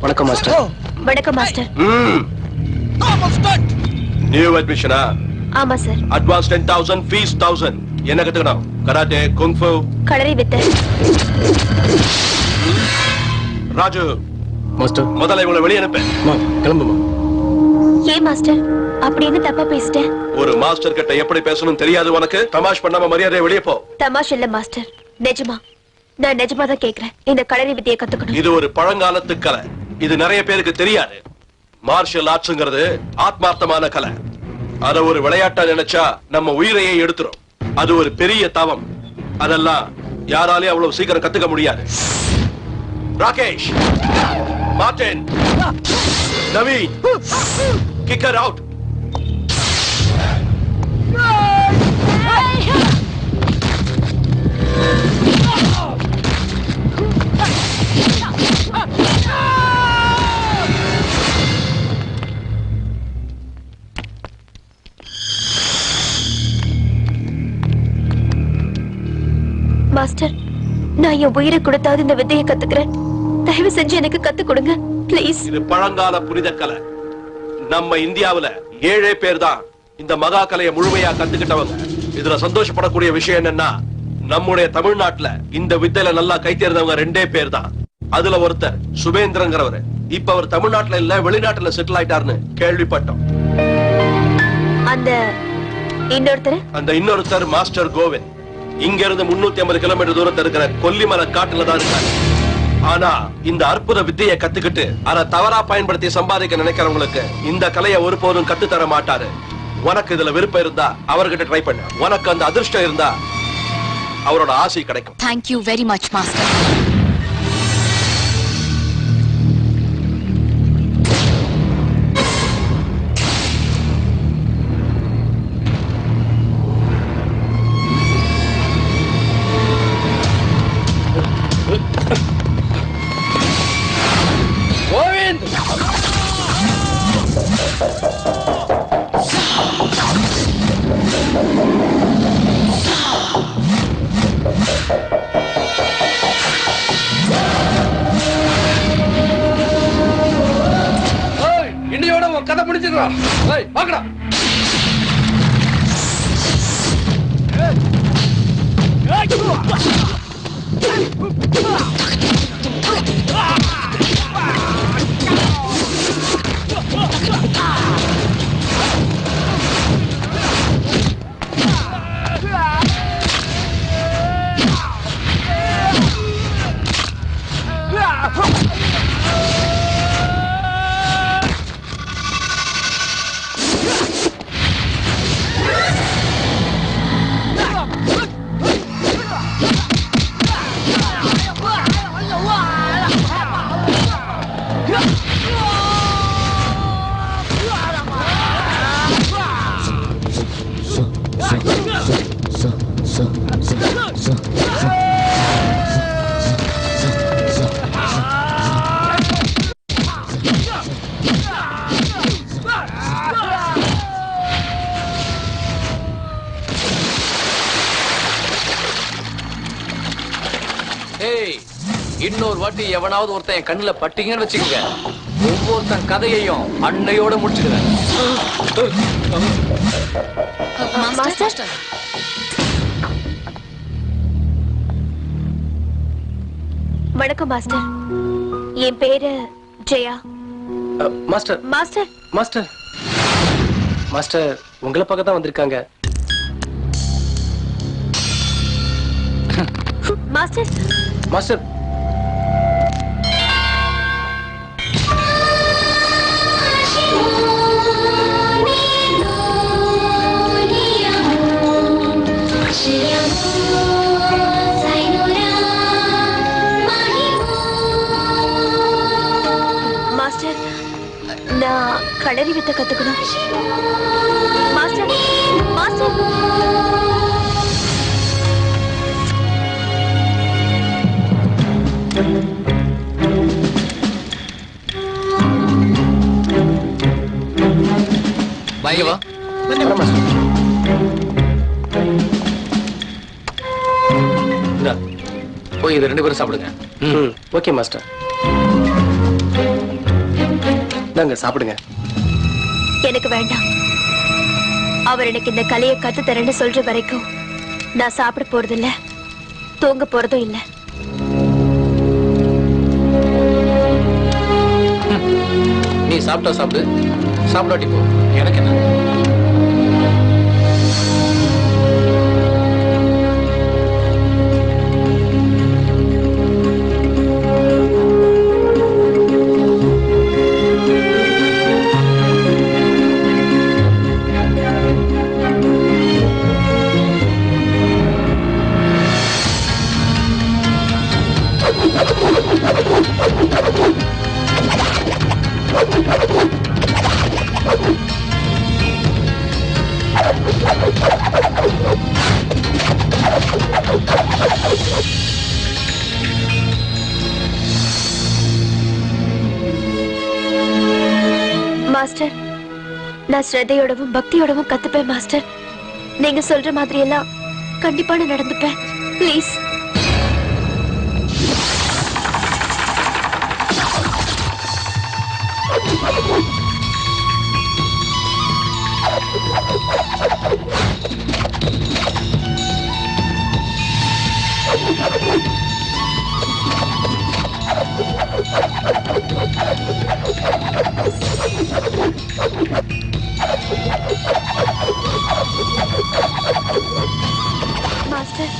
வணக்கம் மாஸ்டர். வணக்கம் மாஸ்டர். நியூ அட்மிஷனா? ஆமா சார். Advance 10,000, fees 1,000. என்ன கத்துக்கணும்? கராத்தே, குங்ஃபு, களரி வித்தை. ராஜு மாஸ்டர் முதல்ல இவங்களை வெளியே அனுப்பு. கிளம்புமா. ஏன் மாஸ்டர்? அப்படின்னு தப்பா பேசிட்டேன்? ஒரு மாஸ்டர் கிட்ட எப்படி பேசணும் தெரியாது உனக்கு? தமாஷ் பண்ணாம மரியாதை வெளியே போ. தமாஷ் இல்ல மாஸ்டர், நிஜமா. நான் நிஜமா தான் கேக்குறேன். இந்த களரி வித்தையை கத்துக்கணும். இது ஒரு பழங்காலத்து கலை. இது நிறைய பேருக்கு தெரியாது. மார்ஷல் ஆர்ட்ஸ்ங்கிறது ஆத்மார்த்தமான கலை. அத ஒரு விளையாட்டா நினைச்சா நம்ம உயிரையே எடுத்துரும். அது ஒரு பெரிய தவம். அதெல்லாம் யாராலையும் அவ்வளவு சீக்கிரம் கத்துக்க முடியாது. Rakesh, Martin, Naveen, kick her out. Master, நான் என் உயிரை கொடுத்தாவது இந்த வித்தையை கத்துக்கிறேன். தயவு செஞ்சு எனக்கு கத்து கொடுங்க ப்ளீஸ். இது பழங்கால புனித கலை. நம்ம இந்தியாவுல 7 பேர் தான் இந்த மகா கலையை முழுமையா கத்துக்கிட்டவங்க. இதுல சந்தோஷப்படக்கூடிய விஷயம் என்னன்னா, நம்முடைய தமிழ்நாட்டுல இந்த வித்தையில நல்லா கை தேர்ந்தவங்க 2 பேர் தான். அதுல ஒருத்தர் சுபேந்திரங்கிறவர். இப்ப அவர் தமிழ்நாட்டுல இல்ல வெளிநாட்டுல செட்டில் ஆயிட்டாருன்னு கேள்விப்பட்டோம். அந்த இன்னொருத்தர் மாஸ்டர் கோவிந்த். இங்க இருந்து 350 கிலோமீட்டர் தூரத்துல இருக்கிற கொல்லிமலை காட்டுல தான் இருக்காரு. ஆனா இந்த அற்புத வித்தையை கத்துக்கிட்டு அதை தவறா பயன்படுத்தி சம்பாதிக்க நினைக்கிறவங்களுக்கு இந்த கலையை ஒருபோதும் கத்து தர மாட்டாரு. உனக்கு இதுல விருப்பம் இருந்தா அவர்கிட்ட ட்ரை பண்ணு. உனக்கு அந்த அதிர்ஷ்டம் இருந்தா அவரோட ஆசை கிடைக்கும். Thank you very much, master. இன்னையோட உன் கதை முடிச்சிடுறா. பாக்கடா. இன்னொரு வாட்டி எவனாவது ஒருத்தன் என் கண்ணுல பட்டீங்கன்னு வச்சுக்கோங்க, ஒவ்வொருத்தன் கதையையும் அன்னையோட முடிச்சுடுவேன். மாஸ்டர், வணக்கம் மாஸ்டர். என் பேரு Jaya. Master master master master உங்களை பார்க்க தான் வந்திருக்காங்க. மாஸ்டர் மாஸ்டர் மாஸ்டர், நான் களரி வித்தை கத்துக்கணும். மாஸ்டர் மாஸ்டர் பயவா போய் இது 2 பேரும் சாப்பிடுங்க. Okay master. நாங்க சாப்பிடுங்க. எனக்கு வேண்டாம். அவர் எனக்கு இந்த கலையை கத்து தரேன்னு சொல்ற வரைக்கும் நான் சாப்பிட போறது இல்ல, தூங்க போறதும் இல்ல. நீ சாப்பிட்டா சாப்பிடு, சாப்பிடாட்டி போ, எனக்கு என்ன. மாஸ்டர், நான் ஸ்ரத்தையோடவும் பக்தியோடவும் கத்துப்பேன் மாஸ்டர். நீங்க சொல்ற மாதிரி எல்லாம் கண்டிப்பா நான் நடந்துப்பேன். ப்ளீஸ். மாஸ்டர்,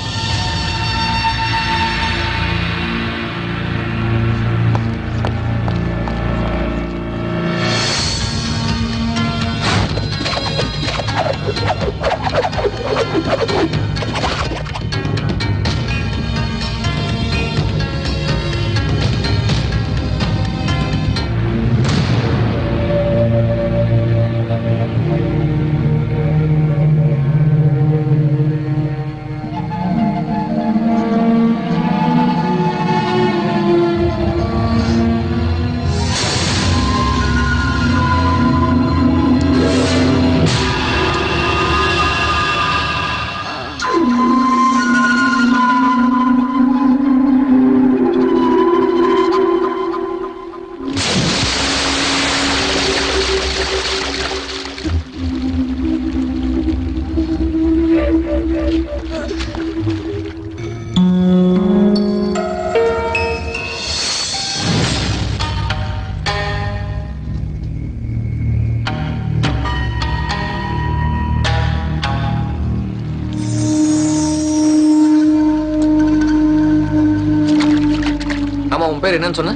உன் பேர் என்னன்னு சொன்ன?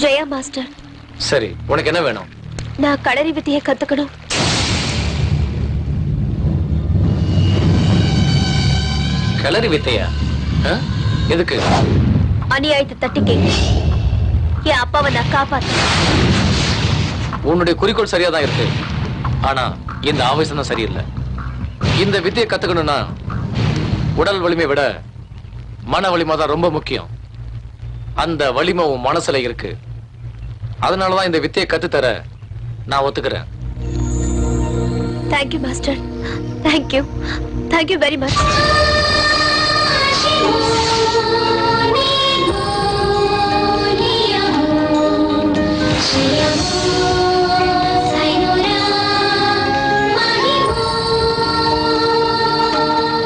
ஜெயா மாஸ்டர். சரி, உனக்கு என்ன வேணும்? நான் களரி வித்தையை கத்துக்கணும். களரி வித்தையா? எதுக்கு? அநியாயத்தை தட்டி கேட்க என் அப்பாவை நான் காப்பாத்தேன். உன்னுடைய குறிக்கோள் சரியா தான் இருக்கு, ஆனா இந்த ஆவேசம் தான் சரியில்லை. இந்த வித்தையை கத்துக்கணும்னா உடல் வலிமை விட மன வலிமை தான் ரொம்ப முக்கியம். அந்த வலிமை உன் மனசுல இருக்கு. அதனாலதான் இந்த வித்தையை கத்துத்தர நான் ஒத்துக்கிறேன். Thank you master. Thank you. Thank you very much.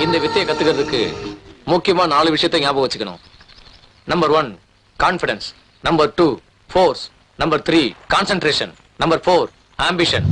இந்த வித்தையை கத்துக்கிறதுக்கு முக்கியமா 4 விஷயத்தை ஞாபகம் வச்சுக்கணும். Number 1 confidence, number 2 force, number 3 concentration, number 4 ambition.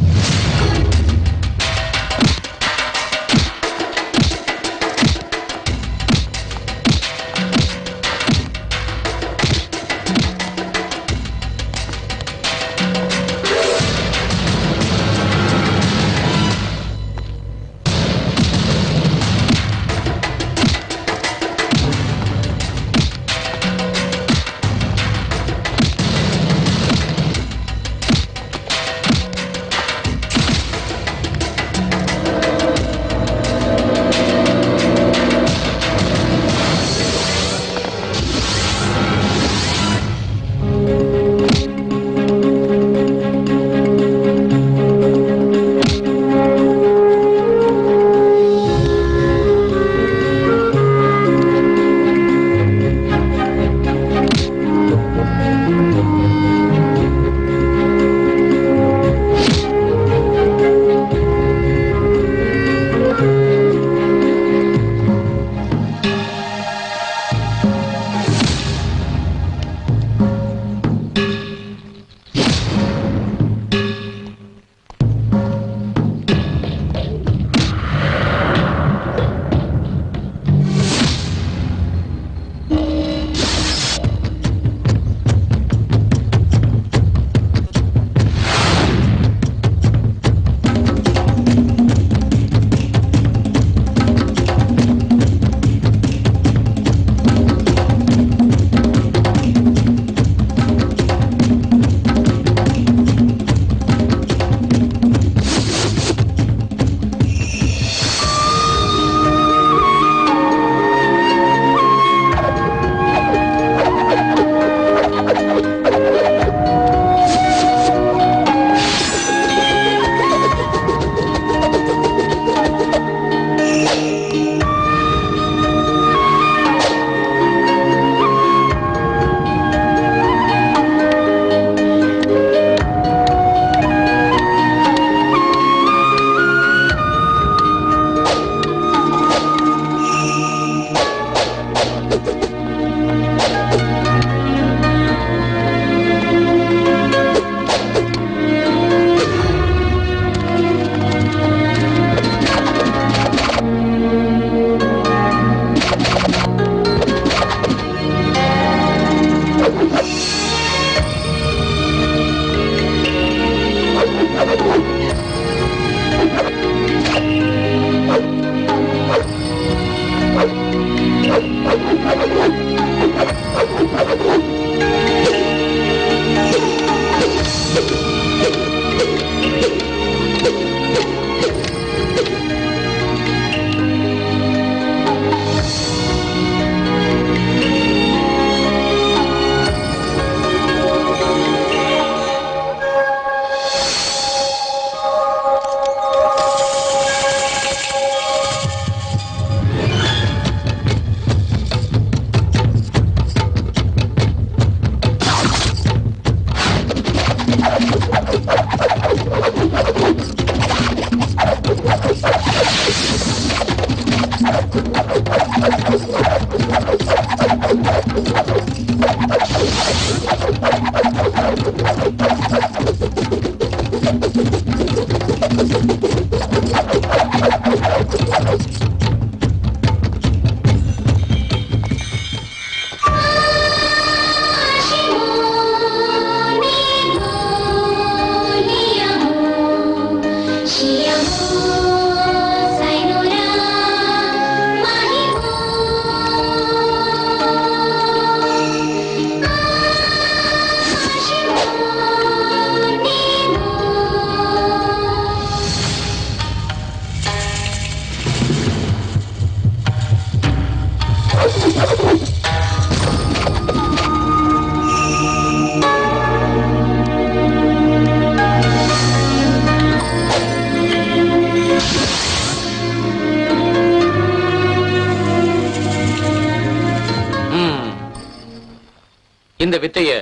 இந்த வித்தைய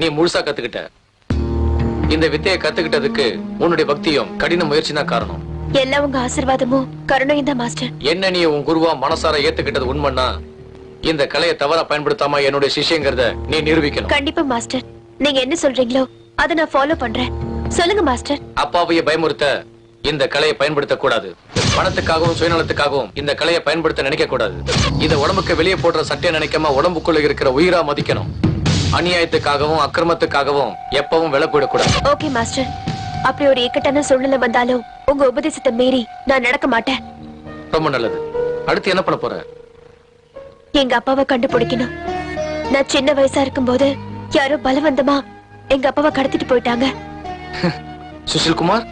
நீ முழுசா கத்துக்கிட்ட. இந்த வித்தைய கத்துக்கிட்டதுக்கு உன்னுடைய பக்தியும் கடின முயற்சி தான் காரணம். எல்லாம் உங்க ஆசீர்வாதமும் கருணையும் தான் மாஸ்டர். என்ன நீ உன் குருவா மனசார ஏத்துக்கிட்டது உண்மைன்னா இந்த கலையை தவறா பயன்படுத்தாம என்னுடைய சிஷ்யங்கிறத நீ நிரூபிக்கணும். கண்டிப்பா மாஸ்டர். நீங்க என்ன சொல்றீங்களோ அதை நான் ஃபாலோ பண்றேன். சொல்லுங்க மாஸ்டர். அப்பாவைய பயமுறுத்த இந்த கலையை பயன்படுத்த கூடாது. பணத்துக்காகவும் சுயநலத்துக்காகவும் இந்த கலையை பயன்படுத்த நினைக்க கூடாது. இத உடம்புக்கு வெளியே போடுற சட்டையை நினைக்காம உடம்புக்குள்ள இருக்கிற உயிரா மதிக்கணும். அநியாயத்துக்காகவும் அக்கிரமத்துக்காகவும் எப்பவும் விலை போடக்கூடாது. Okay master. அப்படி ஒரு இக்கட்டான சூழ்நிலை வந்தாலும் உங்க உபதேசத்தை மீறி நான் நடக்க மாட்டேன். ரொம்ப நல்லது. அடுத்து என்ன பண்ண போற? எங்க அப்பாவை கண்டுபிடிக்கணும். நான் சின்ன வயசா இருக்கும்போது யாரோ பலவந்தமா எங்க அப்பாவை கடத்திட்டு போயிட்டாங்க. சுஷில் குமார்?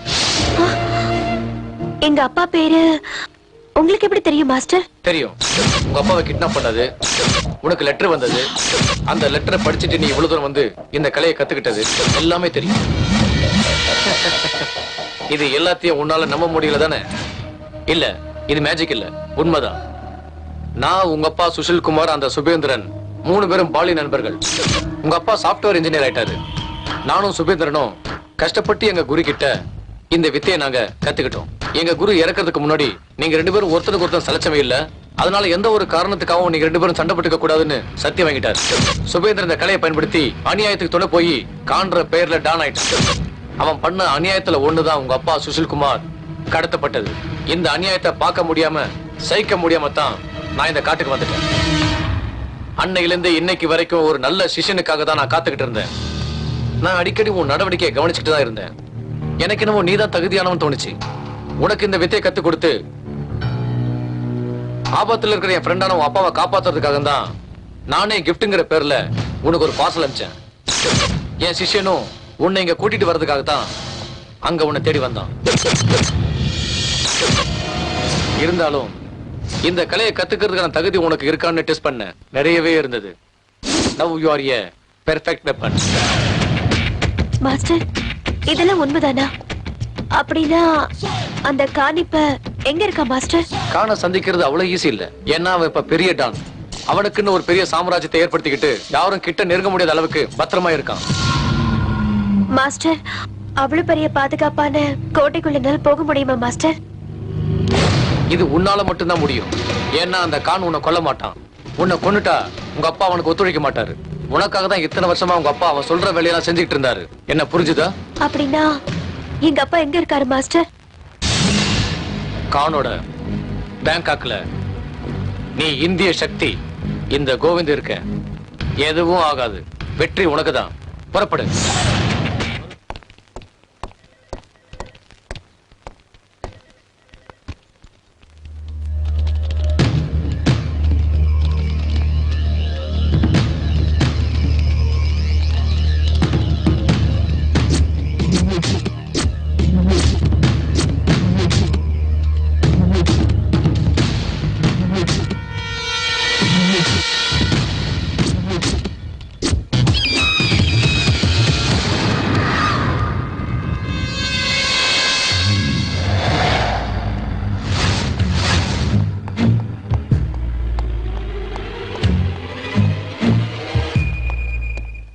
எங்க அப்பா பேரு உங்களுக்கு எப்படி தெரியும் மாஸ்டர்? தெரியும். உங்க அப்பாவை கிட்னாப் பண்ணது, உனக்கு லெட்டர் வந்தது, அந்த லெட்டரை படிச்சுட்டு நீ இவ்வளவு தூரம் வந்து இந்த கலையை கத்துக்கிட்டது எல்லாமே தெரியும். இது எல்லாத்தையும் உன்னால நம்ப முடியல தானே? இல்ல, இது மேஜிக் இல்ல, உண்மைதான். நான், உங்க அப்பா சுஷில் குமார், அந்த சுபேந்திரன் 3 பேரும் பாலி நண்பர்கள். உங்க அப்பா சாப்ட்வேர் இன்ஜினியர் ஆயிட்டாரு. நானும் சுபேந்திரனும் கஷ்டப்பட்டு எங்க குரு கிட்ட இந்த வித்தையை நாங்க கத்துக்கிட்டோம். எங்க குரு இறக்கிறதுக்கு முன்னாடி நீங்க 2 பேரும் ஒருத்தருக்கு ஒருத்தர் சலச்சமே இல்ல, அதனால எந்த ஒரு காரணத்துக்காகவும் நீங்க 2 பேரும் சண்டை போட்டுக்க கூடாதுன்னு சத்தியம் வாங்கிட்டாரு. சுபேந்திரன் இந்த கலையை பயன்படுத்தி அநியாயத்துக்கு துணை போய் காண்ற பெயர்ல டான் ஆயிட்டான். அவன் பண்ண அநியாயத்துல ஒண்ணுதான் உங்க அப்பா சுஷில் குமார் கடத்தப்பட்டது. இந்த அநியாயத்தை பார்க்க முடியாம சகிக்க முடியாம தான் நான் இந்த காட்டுக்கு வந்துட்டேன். அன்னையிலிருந்து இன்னைக்கு வரைக்கும் ஒரு நல்ல சிஷ்யனுக்காக தான் நான் காத்துக்கிட்டு இருந்தேன். நான் அடிக்கடி உன் நடவடிக்கையை கவனிச்சுட்டு தான் இருந்தேன். எனக்கு என்னமோ நீதான் தகுதியானவன் தோணுச்சு. உனக்கு இந்த வித்தையை கத்து கொடுத்து ஆபத்துல இருக்கிற என் ஃப்ரெண்டான உன் அப்பாவை காப்பாத்துறதுக்காக தான் நானே கிஃப்ட்ங்கிற பேர்ல உனக்கு ஒரு பார்சல் அனுப்பிச்சேன். என் சிஷ்யனும் உன்னை இங்க கூட்டிட்டு வர்றதுக்காக தான் அங்க உன்னை தேடி வந்தான். இருந்தாலும் இந்த கலையை கத்துக்கிறதுக்கான தகுதி உனக்கு இருக்கான்னு டெஸ்ட் பண்ண நிறையவே இருந்தது. Now you are a perfect weapon. Master, இதெல்லாம் உண்மைதானா? அப்படின்னா அந்த காணிப்ப எங்க இருக்கா மாஸ்டர்? காண சந்திக்கிறது அவ்வளவு ஈஸி இல்ல. ஏன்னா அவன் இப்ப பெரிய டான். அவனுக்குன்னு ஒரு பெரிய சாம்ராஜ்யத்தை ஏற்படுத்திக்கிட்டு யாரும் கிட்ட நெருங்க முடியாத அளவுக்கு பத்திரமா இருக்கான். மாஸ்டர், அவ்வளவு பெரிய பாதுகாப்பான கோட்டைக்குள்ள போக முடியுமா மாஸ்டர்? இது உன்னால மட்டும்தான் முடியும். ஏன்னா அந்த கான் உன்னை கொல்ல மாட்டான். உன்னை கொன்னுட்டா உங்க அப்பா அவனுக்கு ஒத்துழைக்க மாட்டாரு. உனக்காக தான் இத்தனை வருஷமா உங்க அப்பா அவன் சொல்ற வேலையெல்லாம் செஞ்சுட்டு இருந்தாரு. என்ன புரிஞ்சுதா? அப்படின்னா எங்க அப்பா எங்க இருக்காரு மாஸ்டர்? கானோட பேங்காக்ல. நீ இந்திய சக்தி. இந்த கோவிந்த் இருக்க எதுவும் ஆகாது. வெற்றி உனக்குதான். புறப்படு.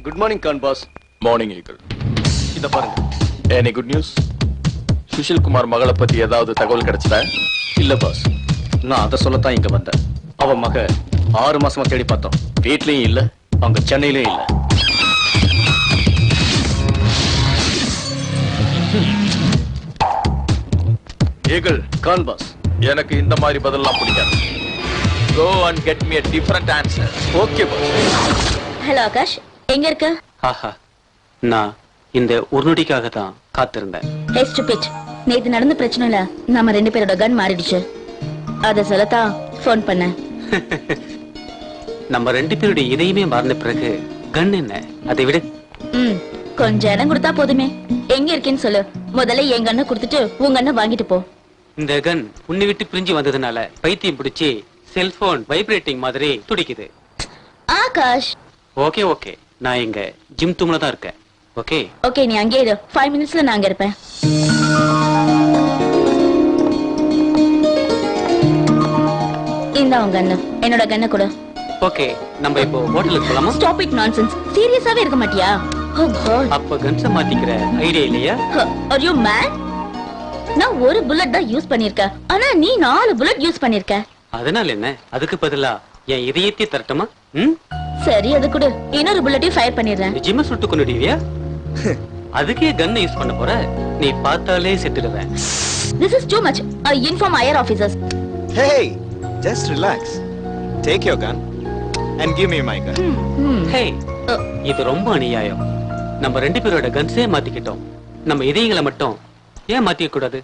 Good morning Khan boss. Morning Eagle. இத பாருங்க. Any good news? Sushil Kumar மகளை பத்தி ஏதாவது தகவல் கிடைச்சதா? இல்ல பாஸ், நான் அதை சொல்லத்தான் இங்க வந்தேன். அவ மக 6 மாசமா தேடி பார்த்தோம். வீட்லயும் இல்ல, அங்க சென்னையிலயும் இல்ல. Eagle, Khan boss. எனக்கு இந்த மாதிரி பதிலெல்லாம் பிடிக்காது. Go and get me a different answer. Okay boss. Hello Aakash, எங்க இருக்க? ஆஹா, நான் இந்த ஒரு நொடிக்காக தான் காத்திருந்தேன். ஹே ஸ்டூபிட், நேத்து நடந்த பிரச்சனைல நம்ம 2 பேரோட கன் மாறிடுச்சு. அத சொல்லத்தான் ஃபோன் பண்ணேன். நம்ம 2 பேருடைய இதயமே மாறின பிறகு கன் என்ன, அதை விட கொஞ்சம் இடம் கொடுத்தா போதுமே. எங்க இருக்கேன்னு சொல்லு. முதல்ல என் கண்ணை கொடுத்துட்டு உங்க கண்ணை வாங்கிட்டு போ. இந்த கன் உன்னை விட்டு பிரிஞ்சு வந்ததுனால பைத்தியம் பிடிச்சி செல்போன் வைப்ரேட்டிங் மாதிரி துடிக்குது. ஆகாஷ், ஓகே ஓகே, நான் இங்க ஜிம் தூம்ல தான் இருக்கேன். ஓகே ஓகே, நீ அங்கே இரு. 5 மினிட்ஸ்ல நான் அங்க இருப்பேன். இந்த உங்க கண்ணு, என்னோட கண்ணை கொடு. ஓகே, நம்ம இப்போ ஹோட்டலுக்கு போலாமா? Stop it nonsense. சீரியஸாவே இருக்க மாட்டியா? ஓ காட். அப்ப கன்ஸ மாத்திக்கிற ஐடியா இல்லையா? Are you man? நான் ஒரு புல்லட் தான் யூஸ் பண்ணிருக்கேன், ஆனா நீ 4 புல்லட் யூஸ் பண்ணிருக்க. அதனால என்ன? அதுக்கு பதிலா என் இதயத்தை தரட்டுமா? சரி, அது கூட இன்னொரு புல்லட்டையும் ஃபயர் பண்ணிடுறேன். நிஜமா சுட்டு கொண்டுடுவியா? அதுக்கே கன் யூஸ் பண்ண போற? நீ பார்த்தாலே செத்துடுவேன். This is too much. I inform higher officers. Hey, just relax. Take your gun and give me my gun. ஹே, இது ரொம்ப அநியாயம். நம்ம 2 பேரோட கன்ஸே மாத்திக்கிட்டோம். நம்ம இதயங்களை மட்டும் ஏன் மாத்திக்க கூடாது?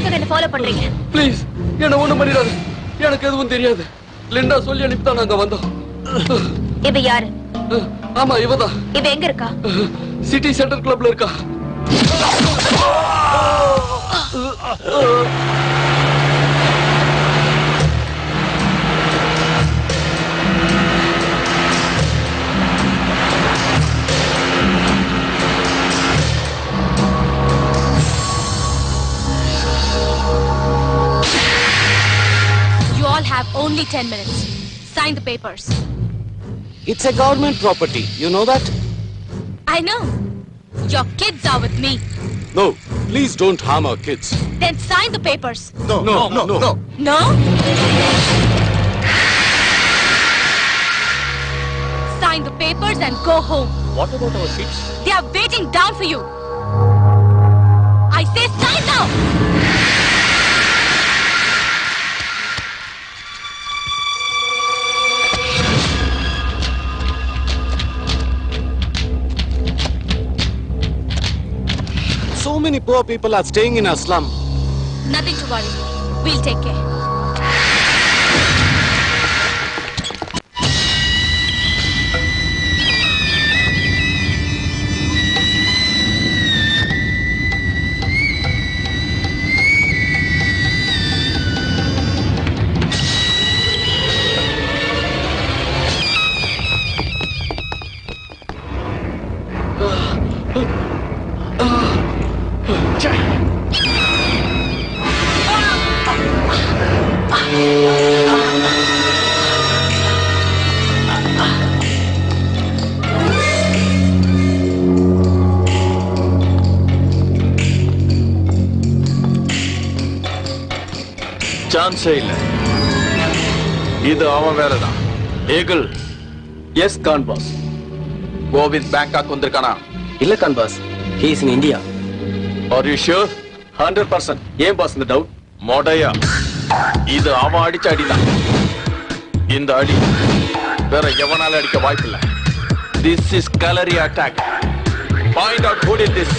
எதுக்காக என்ன ஃபாலோ பண்றீங்க? ப்ளீஸ் என்ன ஒண்ணும் பண்ணிடாத. எனக்கு எதுவும் தெரியாது. லிண்டா சொல்லி அனுப்பிதான் நாங்க வந்தோம். இவ யாரு? ஆமா இவதான். இவ எங்க இருக்கா? சிட்டி சென்டர் கிளப்ல இருக்கா. You all have only 10 minutes. Sign the papers. It's a government property. You know that? I know. Your kids are with me. No, please don't harm our kids. Then sign the papers. No. No? Sign the papers and go home. What about our kids? They are waiting down for you. I say sign now. So many poor people are staying in our slum. Nothing to worry. We'll take care. சான்ஸே இல்ல. இது அவன் வேலைதான். Eagle. Yes Khan boss. Govind Bangkok வந்திருக்கானா? இல்ல Khan boss, he is in India. Are you sure? 100%. ஏன் pass இந்த doubt? மொடையா, இது அவன் அடிச்ச அடிதான். இந்த அடி வேற எவனால அடிக்க வாய்ப்பில்லை. This is kalari attack. Find out who did this.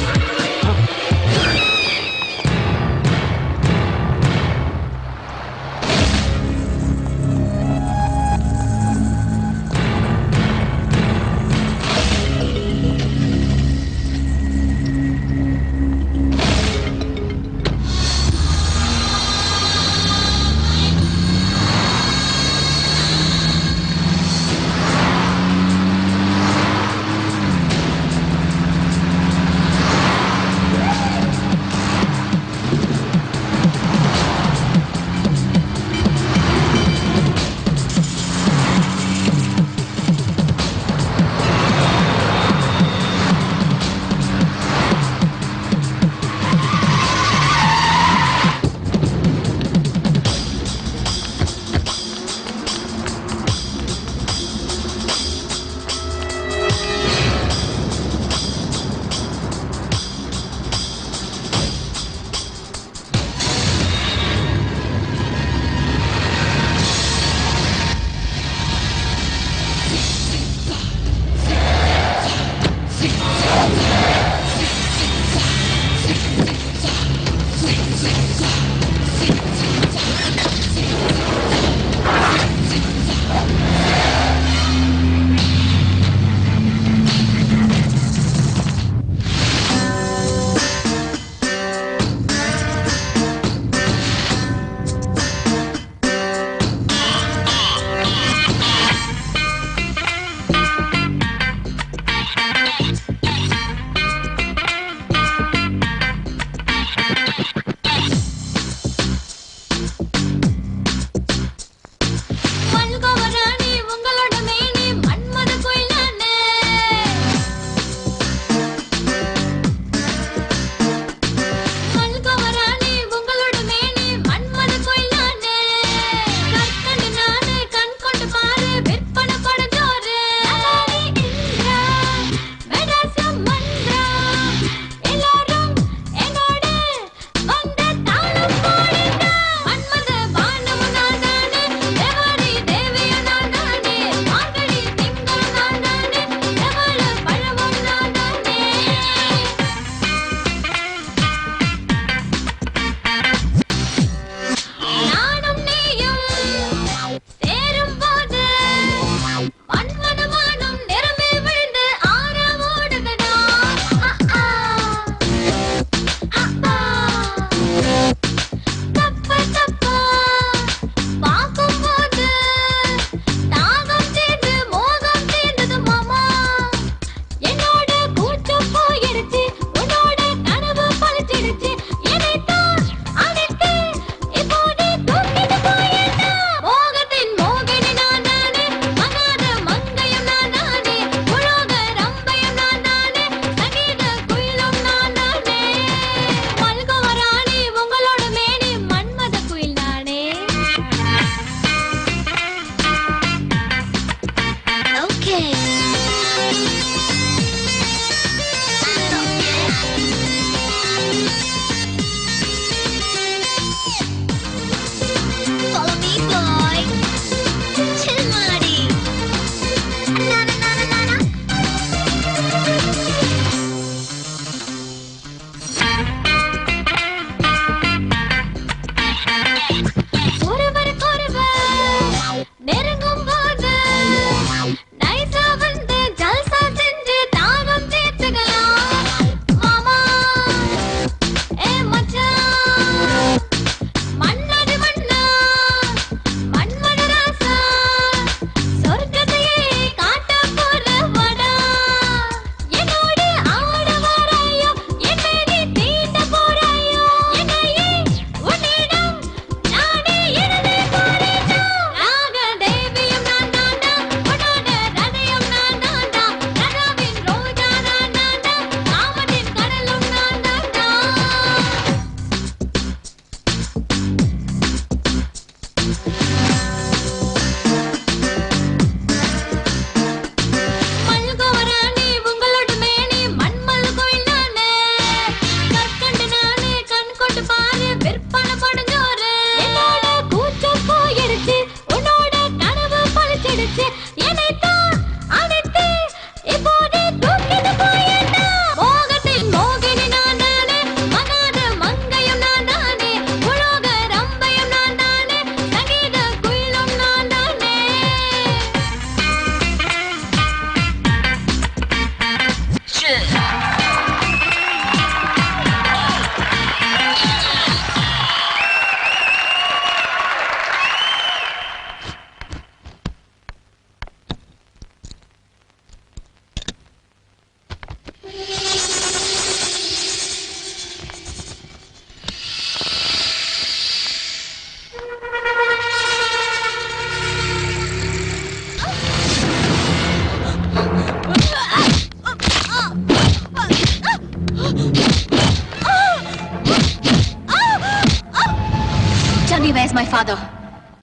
my father,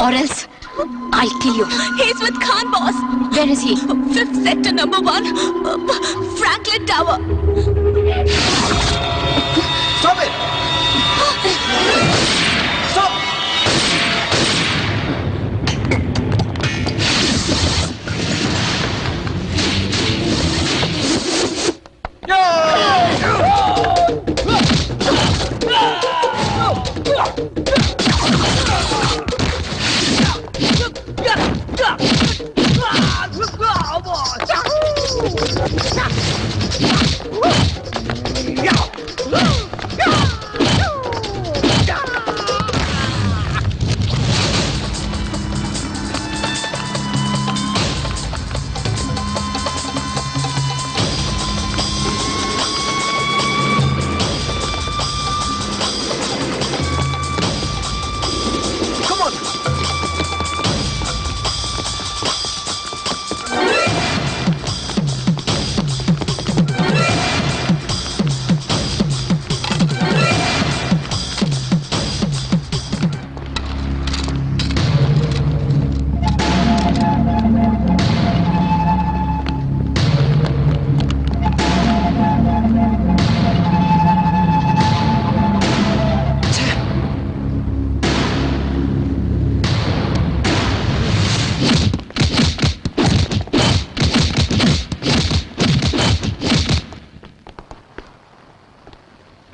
or else I'll kill you. He's with Khan, boss. Where is he? 5th sector, number 1, Franklin Tower. Stop it! Stop!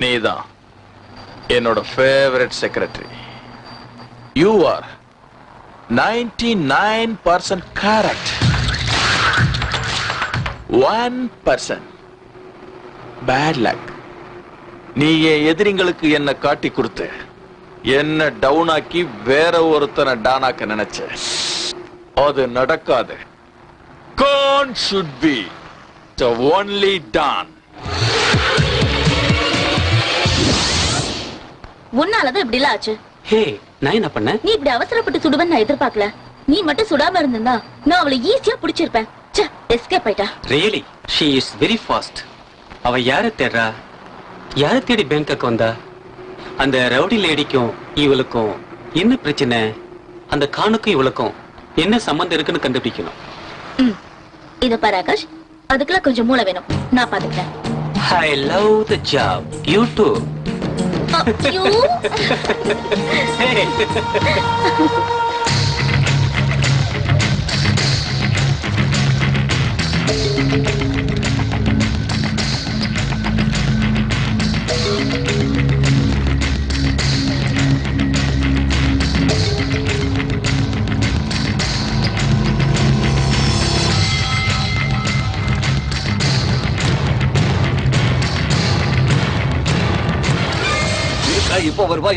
நீதான் என்னோட favourite secretary. You are 99% correct. 1% bad luck. நீ என் எதிரிங்களுக்கு என்ன காட்டி கொடுத்து என்ன down ஆக்கி வேற ஒருத்தனை டானாக்க நினைச்ச. அது நடக்காது. Khan should be the only Don. உன்னாலதான் இப்படி எல்லாம் ஆச்சு. ஹே, நான் என்ன பண்ணேன்? நீ இப்படி அவசரப்பட்டு சுடுவன்னு நான் எதிர்பார்க்கல. நீ மட்டும் சுடாம இருந்திருந்தா நான் அவளை ஈஸியா பிடிச்சிருப்பேன். எஸ்கேப் ஆயிட்டா. Really she is very fast. அவ யாரை தேடுறா? யாரை தேடி பேங்காக் வந்தா? அந்த ரவுடி லேடிக்கும் இவளுக்கும் என்ன பிரச்சனை? அந்த கானுக்கும் இவளுக்கும் என்ன சம்பந்தம் இருக்குன்னு கண்டுபிடிக்கணும். இத பாரு ஆகாஷ், அதுக்கெல்லாம் கொஞ்சம் மூளை வேணும். நான் பாத்துக்கிறேன். I love the job. You too. ஐயோ. Hey.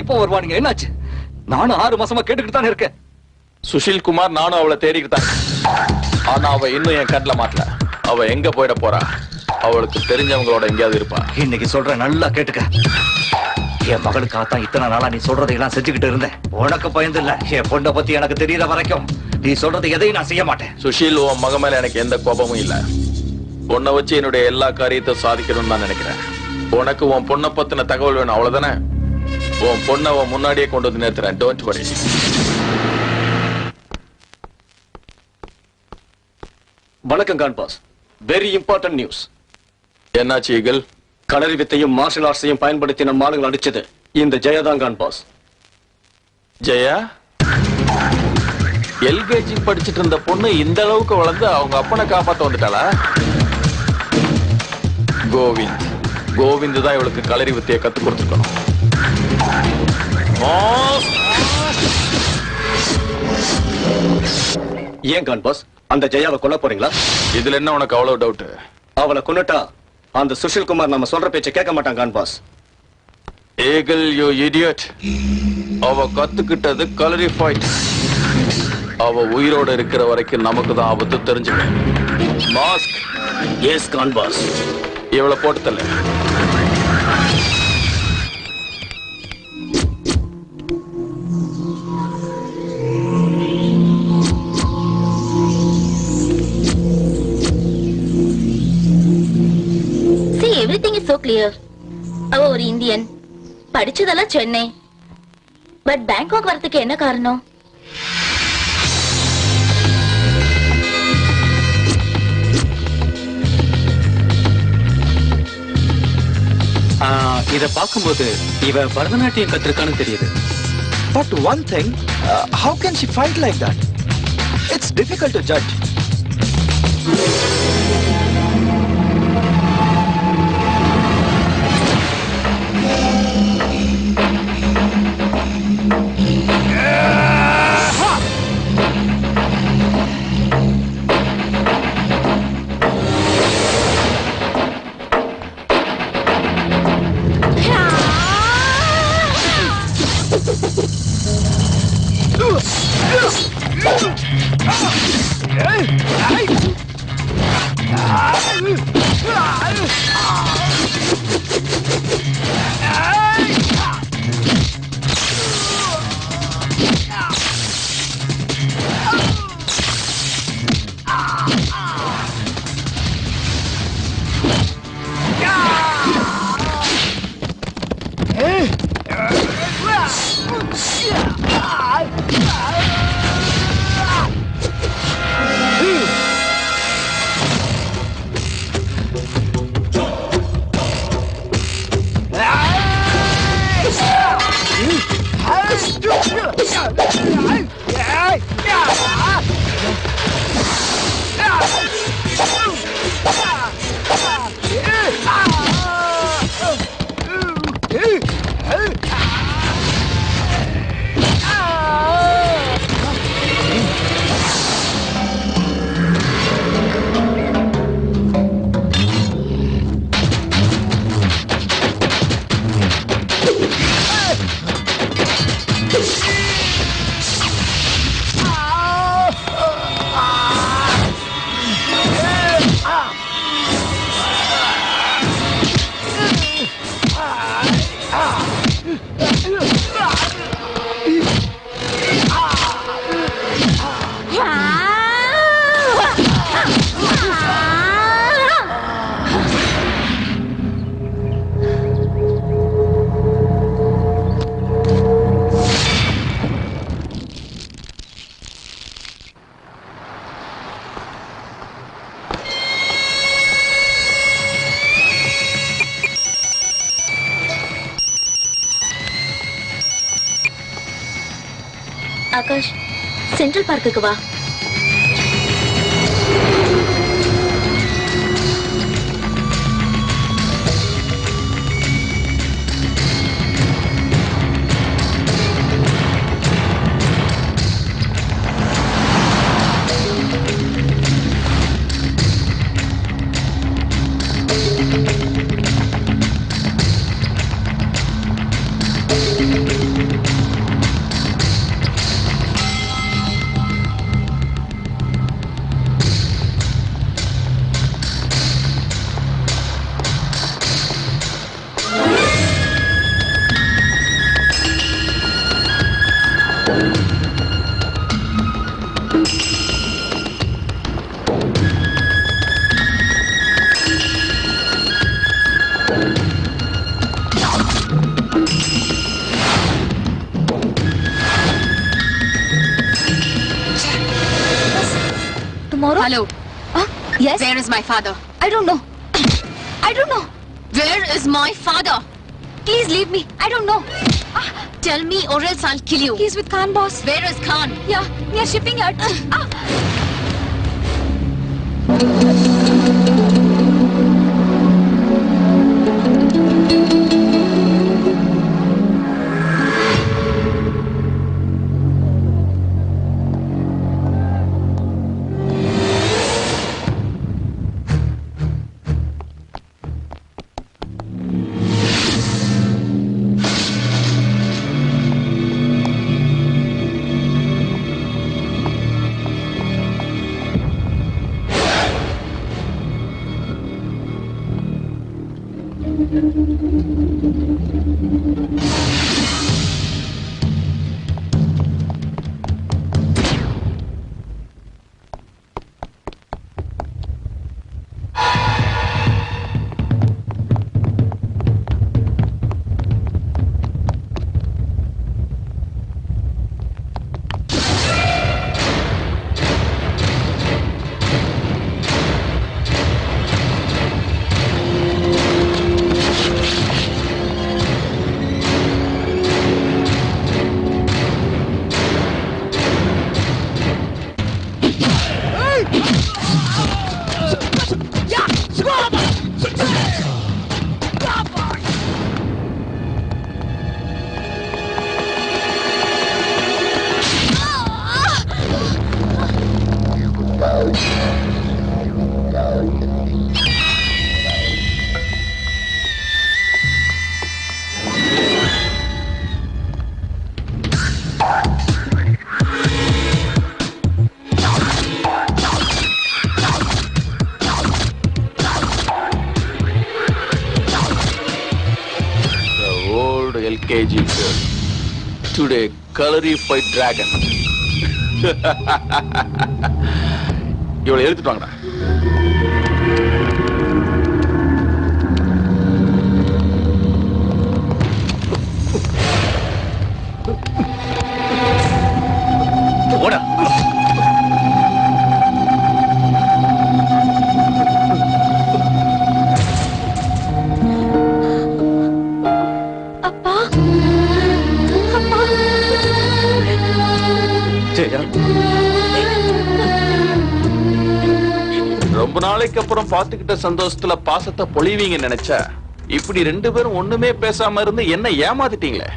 இப்போ வருவா நீங்க என்னாச்சு? நானும் 6 மாசமா கேட்டுக்கிட்டு தானே இருக்கேன். சுஷில் குமார், நானும் அவளை தேடிக்கிட்டு தான். ஆனா அவ இன்னும் என் கண்ணில் மாட்டல. அவ எங்க போயிட போறா? அவளுக்கு தெரிஞ்சவங்களோட எங்கேயாவது இருப்பா. இன்னைக்கு சொல்றேன், நல்லா கேட்டுக்க. என் மகளுக்காகத்தான் இத்தனை நாளா நீ சொல்றதையெல்லாம் செஞ்சுக்கிட்டு இருந்தேன். உனக்கு பயந்து இல்ல, என் பொண்ணை பத்தி எனக்கு தெரியற வரைக்கும் நீ சொல்றது எதையும் நான் செய்ய மாட்டேன். சுஷில், உன் மக மேல எனக்கு எந்த கோபமும் இல்ல. உன்னை வச்சு என்னுடைய எல்லா காரியத்தையும் சாதிக்கணும்னு நான் நினைக்கிறேன். உனக்கு உன் பொண்ணை பத்தின தகவல் வேணும், அவ்வளவுதானே? உன் பொண்ணை உன் முன்னாடியே கொண்டு வந்து நிறுத்துறேன். Don't worry. வணக்கம் Khan boss. Very important news. என்னாச்சு ஈகிள்? களரி வித்தையும் மார்ஷல் ஆர்ட்ஸையும் பயன்படுத்தி நம்ம ஆளுங்களை அடிச்சது இந்த ஜெயதான் கான் பாஸ். ஜெயா? எல்கேஜி படிச்சுட்டு இருந்த பொண்ணு இந்த அளவுக்கு வளர்ந்து அவங்க அப்பனை காப்பாத்த வந்துட்டாளா? கோவிந்த் தான் இவளுக்கு களரி வித்தையை கத்து கொடுத்துருக்கணும். ஏன் கான் பாஸ், அந்த ஜெயாவை கொல்ல போறீங்களா? இதுல என்ன உனக்கு அவ்வளவு டவுட்? அவளை கொன்னுட்டா அந்த சுஷில் குமார் நம்ம சொல்ற பேச்சை கேட்க மாட்டான் Khan boss. Eagle, you idiot. அவ கத்துக்கிட்டது களரி ஃபைட். அவ உயிரோட இருக்கிற வரைக்கும் நமக்கு தான் ஆபத்து, தெரிஞ்சுக்க. மாஸ்க். Yes Khan boss. இவளை போட்டு தள்ள. Everything is so clear. அவ ஒரு இந்தியன், படிச்சதெல்லாம் சென்னை. பட் பேங்காக் வரதுக்கு என்ன காரணம்? இத பார்க்கும்போது இவ பரதநாட்டியம் கத்திருக்கான்னு தெரியுது. But one thing, how can she fight like that? It's difficult to judge. Akash, central பார்க்குக்கு வா. Tomorrow? Hello. Yes? Where is my father? I don't know. I don't know. Where is my father? Please leave me. I don't know. Tell me or else I'll kill you. He's with Khan boss. Where is Khan? Yeah, we are shipping yard. Today கலரிஃபைட் dragon. இவளை எடுத்துட்டு வாங்கடா. ஓடா. அப்பா அப்பா ஜெயா, ரொம்ப நாளைக்கு அப்புறம் பாத்துக்கிட்ட சந்தோஷத்துல பாசத்தை பொழிவீங்க நினைச்சா இப்படி ரெண்டு பேரும் ஒண்ணுமே பேசாம இருந்து என்ன ஏமாத்திட்டீங்களே.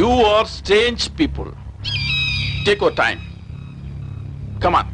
You are strange people. Take your time. Come on.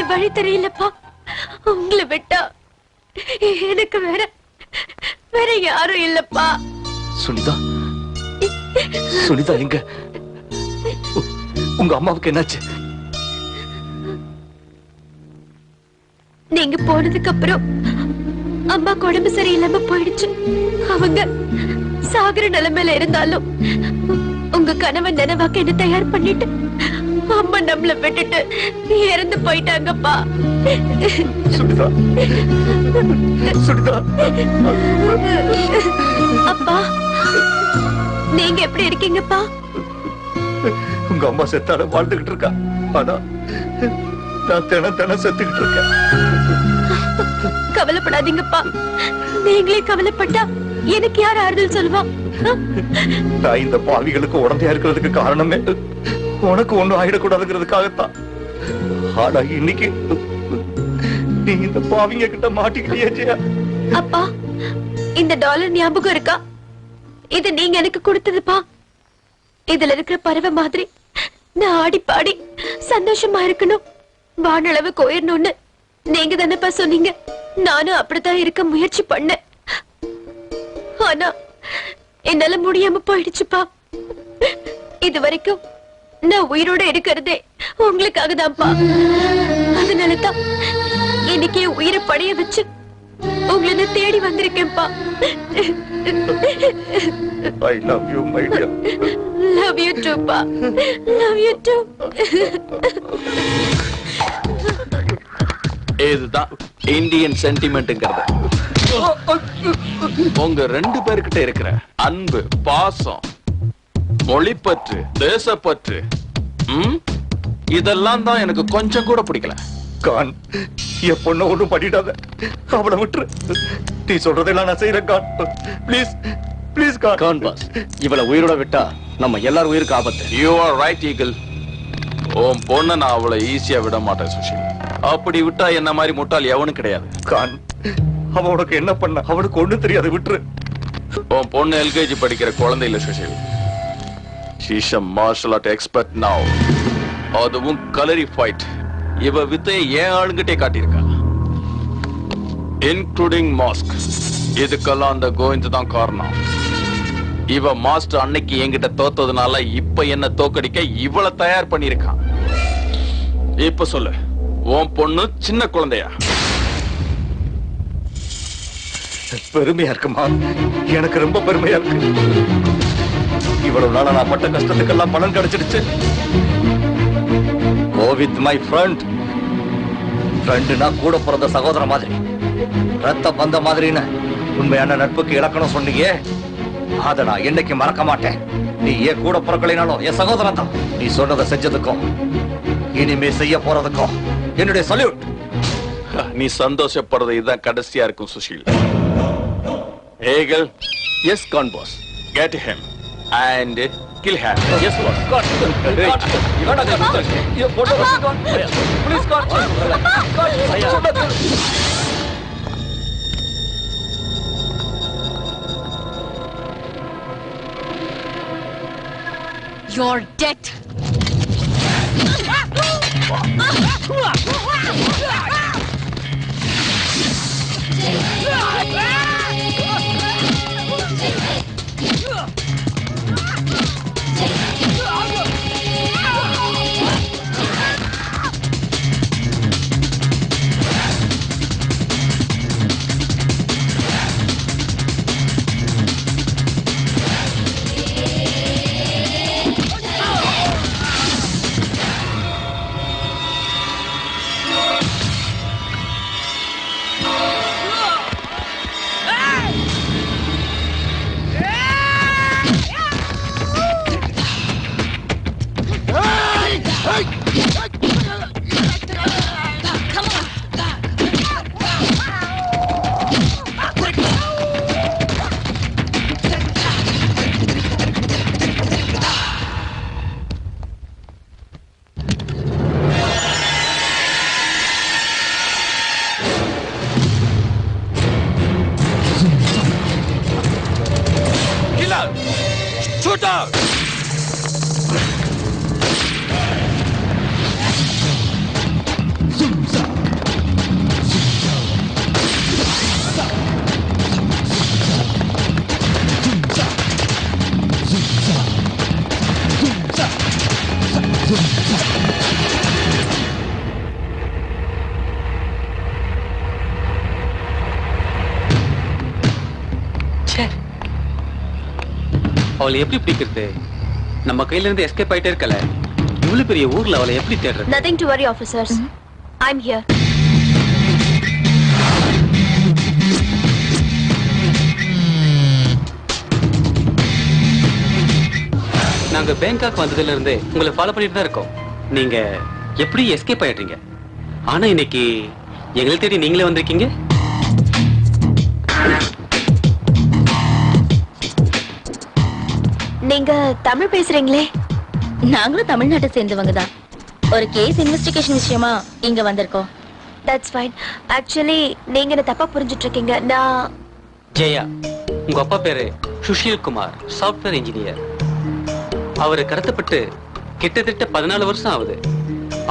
வழி தெரியலப்பா. உங்களை விட்டா எனக்கு வேற யாரும் இல்லப்பா. சுனிதா, சுனிதா எங்க? உங்க அம்மாவுக்கு என்னாச்சு? நீங்க போனதுக்கு அப்புறம் அம்மாக்கு உடம்பு சரியில்லாம போயிடுச்சு. அவங்க சாகர நிலைமையில இருந்தாலும் உங்க கணவன் நினைவாக்க என்ன தயார் பண்ணிட்டு அம்மா நம்மள விட்டுட்டு இறந்து போயிட்டாங்கப்பா. சுனிதா, சுனிதா. அப்பா, நீங்க எப்படி இருக்கீங்கப்பா? உங்க அம்மா செத்தால வாழ்ந்துகிட்டு இருக்கா. ஆனா நான் தினம் செத்துக்கிட்டு இருக்கேன். கவலைப்படாதீங்கப்பா. நீங்களே கவலைப்பட்டா எனக்கு யார் ஆறுதல் சொல்லுவா? நான் இந்த பாவிகளுக்கு உடந்தையா இருக்கிறதுக்கு காரணமே உனக்கு ஒண்ணும் ஆயிடக்கூடாதுங்கிறதுக்காகத்தான். ஆனா இன்னைக்கு நீ இந்த பாவிங்க கிட்ட மாட்டிக்கிட்டியே ஜெயா. அப்பா, இந்த டாலர் ஞாபகம் இருக்கா? இது நீங்க எனக்கு கொடுத்ததுப்பா. இதுல இருக்கிற பறவை மாதிரி நான் ஆடி பாடி சந்தோஷமா இருக்கணும், வானளவுக்கு உயரணும்னு நீங்க தானேப்பா சொன்னீங்க. நானும் அப்படித்தான் இருக்க முயற்சி பண்ணேன். ஆனா என்னால முடியாம போயிடுச்சுப்பா. இது வரைக்கும் நான் உயிரோட இருக்கிறதே உங்களுக்காக தான்ப்பா. அதனாலதான் இன்னைக்கே உயிரை படைய வச்சு உங்களை தேடி வந்திருக்கேன்ப்பா. I love you, my dear. Love you too, pa. Love you too. இதுதான் இந்தியன் சென்டிமெண்ட்ங்கிறது. உங்க ரெண்டு பேர்கிட்ட இருக்கிற அன்பு, பாசம், மொழிப்பற்று, தேசப்பற்று, இதெல்லாம் தான் எனக்கு கொஞ்சம் கூட பிடிக்கல. கான், என் பொண்ண ஒண்ணும் பண்ணிடாத. அவளை விட்டுரு. நீ சொல்றதெல்லாம் நான் செய்யறேன் Khan. Please please Khan. Khan boss, இவளை உயிரோட விட்டா நம்ம எல்லாரும் உயிருக்கு ஆபத்து. You are right Eagle. உன் பொண்ணை நான் அவளை ஈஸியா விட மாட்டேன் சுஷில். அப்படி விட்டா என்ன மாதிரி முட்டாள் எவனும் கிடையாது. கான், அவ உனக்கு என்ன பண்ண? அவனுக்கு ஒண்ணும் தெரியாது, விட்டுரு. உன் பொண்ணு எல்கேஜி படிக்கிற குழந்தை இல்ல Sushil. She's a martial art expert now. அதுவும் கலரி ஃபைட். இவ வித்தையை ஏன் ஆளுங்கிட்டே காட்டியிருக்கா, இன்க்ளூடிங் மாஸ்க். இதுக்கெல்லாம் அந்த கோவிந்த் தான் காரணம். இவ மாஸ்டர் அன்னைக்கு என்கிட்ட தோத்ததுனால இப்ப என்ன தோக்கடிக்க இவளை தயார் பண்ணிருக்கான். இப்ப சொல்லு, உன் பொண்ணு சின்ன குழந்தையா? பெருமையா இருக்குமா? எனக்கு ரொம்ப பெருமையா இருக்கு. இவ்வளவு நாளா நான் பட்ட கஷ்டத்துக்கெல்லாம் பலன் கிடைச்சிடுச்சு. Go with my friend. ஃப்ரெண்டுனா கூட பிறந்த சகோதர மாதிரி, ரத்த பந்த மாதிரின்னு உண்மையான நட்புக்கு இலக்கணம் சொன்னீங்க. அத நான் என்னைக்கு மறக்க மாட்டேன். நீ ஏன் கூட பிறக்கலைனாலும் என் சகோதரன் தான். நீ சொன்னதை செஞ்சதுக்கும் இனிமே செய்ய போறதுக்கும் என்னுடைய சல்யூட். நீ சந்தோஷப்படுறது இதுதான் கடைசியா இருக்கும் Sushil. Eagle, yes Khan boss, get him and kill him. Yes boss. God, இவனா இது photo please God. You're dead. Shoot out! அவளை எப்படி பிடிக்கிறது? நம்ம கையில இருந்து எஸ்கேப் ஆயிட்டே இருக்கல. இவ்வளவு பெரிய ஊர்ல அவளை எப்படி தேடுறது? Nothing to worry, officers. I'm here. நாங்க பேங்காக் வந்ததுல இருந்து உங்களை ஃபாலோ பண்ணிட்டு தான் இருக்கோம். நீங்க எப்படி எஸ்கேப் ஆயிடுறீங்க? ஆனா இன்னைக்கு எங்களை தேடி நீங்களே வந்திருக்கீங்க. நீங்க தமிழ் பேசுறீங்களே? நாங்களும் தமிழ்நாட்டை சேர்ந்தவங்க தான். ஒரு கேஸ் இன்வெஸ்டிகேஷன் விஷயமா இங்க வந்திருக்கோம். That's fine. Actually, நீங்க என்ன தப்பா புரிஞ்சிட்டு இருக்கீங்க. நான் ஜெயா, உங்க அப்பா பேரு சுஷீல் குமார், சாஃப்ட்வேர் இன்ஜினியர். அவரு கடத்தப்பட்டு கிட்டத்தட்ட 14 வருஷம் ஆகுது.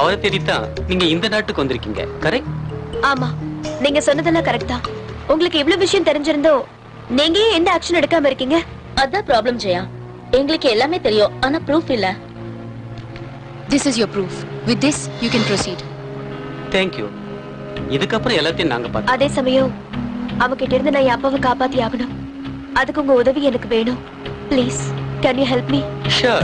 அவரை தேடித்தான் நீங்க இந்த நாட்டுக்கு வந்திருக்கீங்க, கரெக்ட்? ஆமா, நீங்க சொன்னதெல்லாம் கரெக்ட் தான். உங்களுக்கு இவ்வளவு விஷயம் தெரிஞ்சிருந்தோ நீங்க ஏன் எந்த ஆக்ஷன் எடுக்காம இருக்கீங்க? அதான் ப்ராப்ளம் ஜெயா. எங்களுக்கு எல்லாமே தெரியும், ஆனா ப்ரூஃப் இல்ல. This is your proof. With this, you can proceed. Thank you. இதுக்கப்புறம் எல்லாத்தையும் நாங்க பார்த்தோம். அதே சமயம் அவகிட்ட இருந்து நான் என் அப்பாவை காப்பாத்தி ஆகணும். அதுக்கு உங்க உதவி எனக்கு வேணும். Please, can you help me? Sure.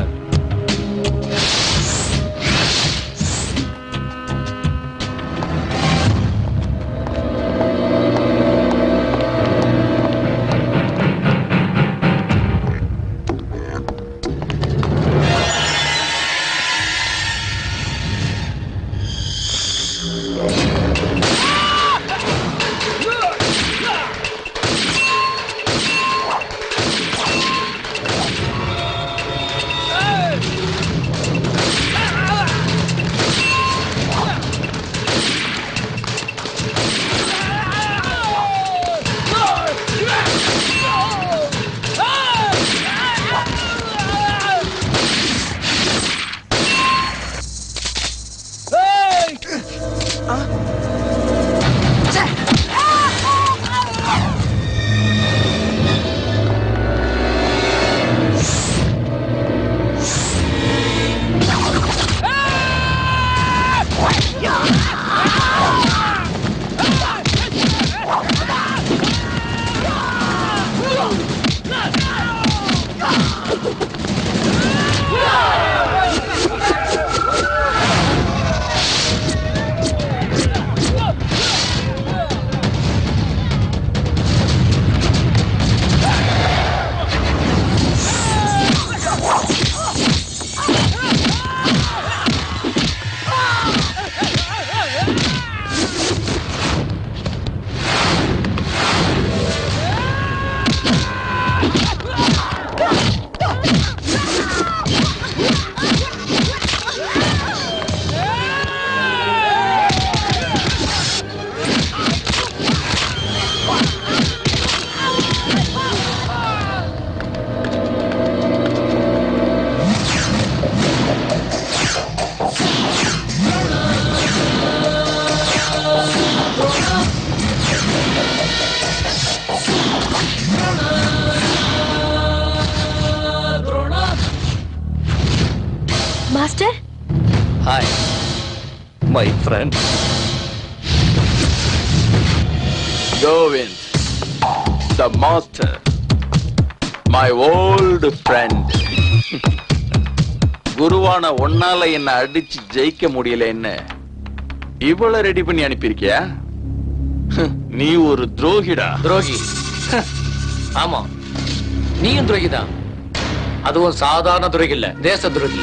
Mister hi my friend Kovind the master my old friend. குருவான ஒன்னால என்ன அடிச்சு ஜெயிக்க முடியலன்னு இவ்வளவு ரெடி பண்ணி அனுப்பியிருக்கியா? நீ ஒரு துரோகிடா. துரோகி? ஆமா, நீயும் துரோகிதான். அதுவும் சாதாரண துரோகி இல்ல, தேச துரோகி.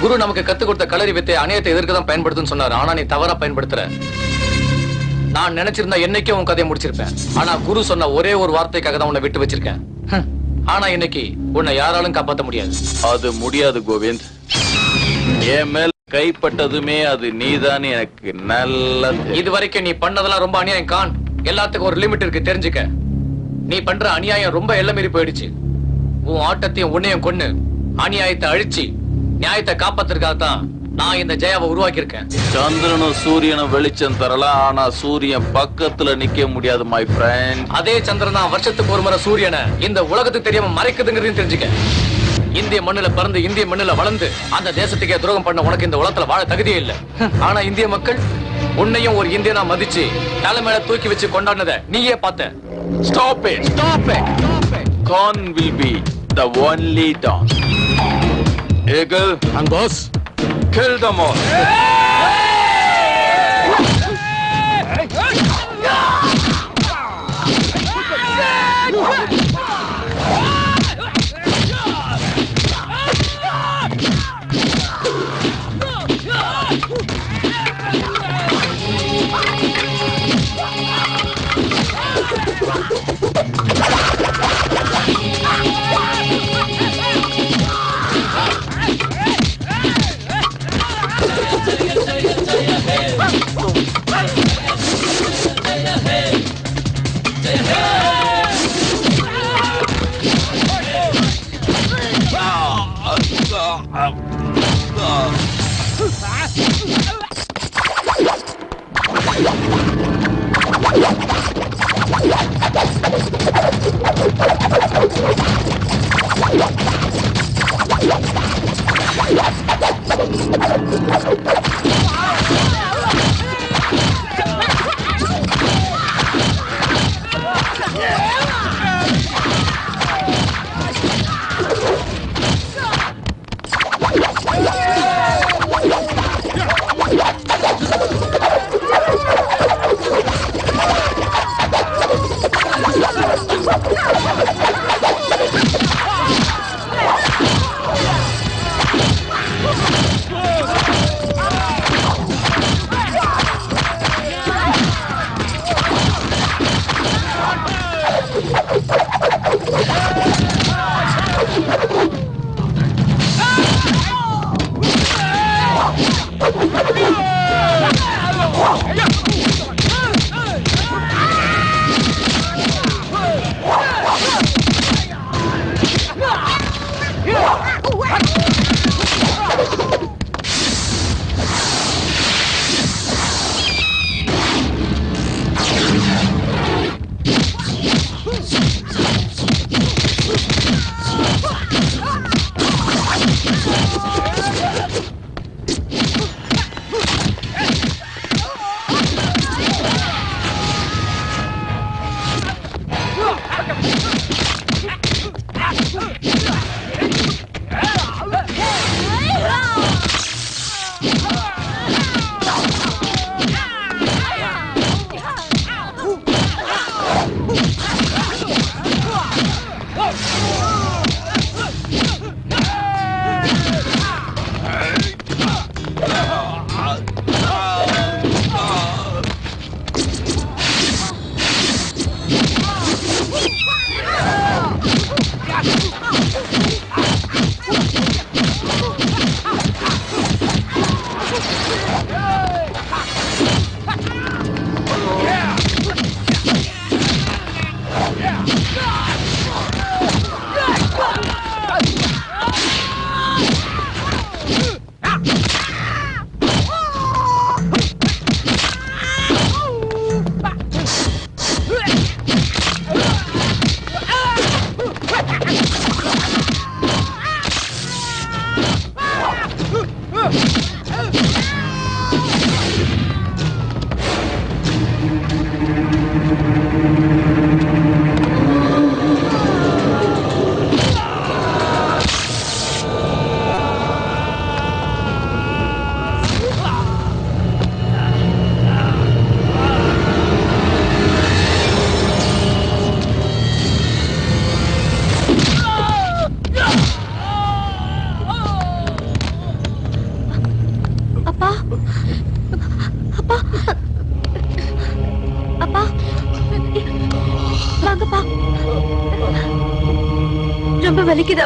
குரு நமக்கு கத்து கொடுத்த களரி வித்தை அநியத்தை எதிர்க்க தான் பயன்படுத்துன்னு சொன்னாரு. ஆனா நீ தவறா பயன்படுத்துற. நான் நினைச்சிருந்தா என்னைக்கும் உன் கதையை முடிச்சிருப்பேன். ஆனா குரு சொன்ன ஒரே ஒரு வார்த்தைக்காக தான் உன்னை விட்டு வச்சிருக்கேன். ஆனா இன்னைக்கு உன்னை யாராலும் காப்பாற்ற முடியாது. அது முடியாது கோவிந்த். என் மேல் கைப்பட்டதுமே அது நீதான் எனக்கு நல்ல. இது வரைக்கும் நீ பண்ணதெல்லாம் ரொம்ப அநியாயம் கான். எல்லாத்துக்கும் ஒரு லிமிட் இருக்கு, தெரிஞ்சுக்க. நீ பண்ற அநியாயம் ரொம்ப எல்லை மீறி போயிடுச்சு. உன் ஆட்டத்தையும் உன்னையும் கொன்னு அநியாயத்தை அழிச்சு நியாயத்தை காப்பாத்துறதுக்காக தான் நான் இந்த ஜெயாவை உருவாக்கி இருக்கேன். சந்திரனும் சூரியனும் வெளிச்சம் தரலாம், ஆனா சூரியன் பக்கத்துல நிக்க முடியாது மை ஃப்ரெண்ட். அதே சந்திரன் தான் வருஷத்துக்கு ஒரு முறை சூரியனை இந்த உலகத்துக்கு தெரியாம மறைக்குதுங்கிறதையும் தெரிஞ்சுக்க. இந்திய மண்ணுல பிறந்து இந்திய மண்ணுல வளர்ந்து அந்த தேசத்துக்கே துரோகம் பண்ண உனக்கு இந்த உலகத்துல வாழ தகுதியே இல்ல. ஆனா இந்திய மக்கள் உன்னையும் ஒரு இந்தியனா மதிச்சு தலைமையில தூக்கி வச்சு கொண்டாடினத நீயே பார்த்த. Stop it! Stop it! Khan will be the only dawn. Eagle And boss? kill them all.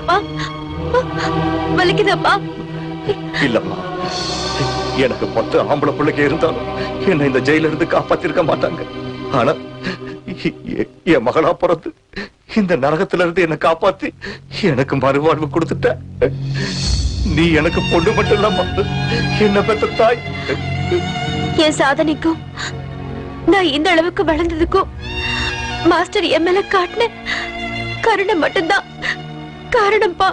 வலிக்குதாப்பா? வலிக்குதாப்பா? இல்லம்மா, எனக்கு 10 ஆம்பளை பிள்ளைங்க இருந்தாலும் என்ன இந்த ஜெயில இருந்து காப்பாத்திருக்க மாட்டாங்க. ஆனா என் மகளா பிறந்து இந்த நரகத்துல இருந்து என்ன காப்பாத்தி எனக்கு மறுவாழ்வு கொடுத்துட்ட. நீ எனக்கு பொண்ணு மட்டும் இல்லம்மா, என்ன பெத்த தாய். என் சாதனைக்கும் நான் இந்த அளவுக்கு வளர்ந்ததுக்கும் மாஸ்டர் என் மேல காட்டின கருணை மட்டும்தான் காரணம்ப்பா.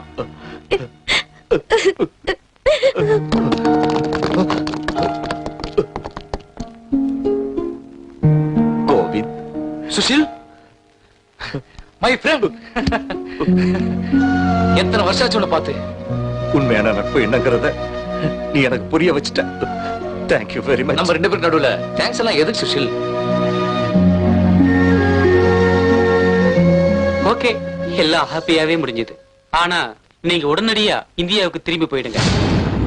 Govind, Sushil, my friend. எத்தனை வருஷம் ஆச்சு உன்னை பார்த்து. உண்மையான நட்பு என்னங்கிறத நீ எனக்கு புரிய வச்சுட்ட. Thank you very much. நம்ம 2 பேருக்கு நடுவுல தேங்க்ஸ் எல்லாம் எதுக்கு சுஷில்? ஓகே, எல்லாம் ஹாப்பியாவே முடிஞ்சது. ஆனா நீங்க உடனடியா இந்தியாவுக்கு திரும்பி போயிடுங்க.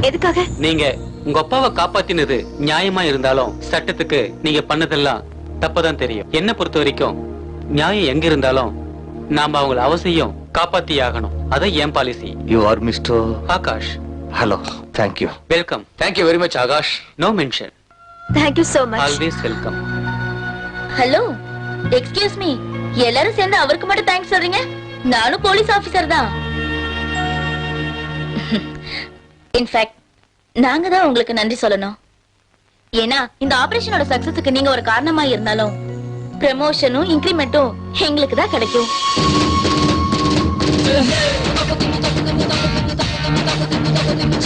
எதுக்காக? நீங்க உங்க அப்பாவை காப்பாத்தினது நியாயமா இருந்தாலும் சட்டத்துக்கு நீங்க பண்ணதெல்லாம் தப்பதான் தெரியும். என்ன பொறுத்த வரைக்கும் நியாயம் எங்க இருந்தாலும் நாம அவங்கள அவசியம் காப்பாத்தி ஆகணும். அதான் என் policy. You are mister Akash. Hello, thank you. Welcome. Thank you very much Akash. No mention. Thank you so much. Always welcome. Hello, excuse me, எல்லாரும் சேர்ந்து அவருக்கு மட்டும் தேங்க்ஸ் சொல்றீங்க? நானும் போலீஸ் ஆபீசர் தான். இன்ஃபேக்ட் நாங்க தான் உங்களுக்கு நன்றி சொல்லணும். ஏன்னா இந்த ஆபரேஷனோட சக்சஸுக்கு நீங்க ஒரு காரணமா இருந்தாலும் ப்ரமோஷனும் இன்கிரிமெண்ட்டும் எங்களுக்கு தான் கிடைக்கும்.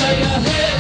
Jaya He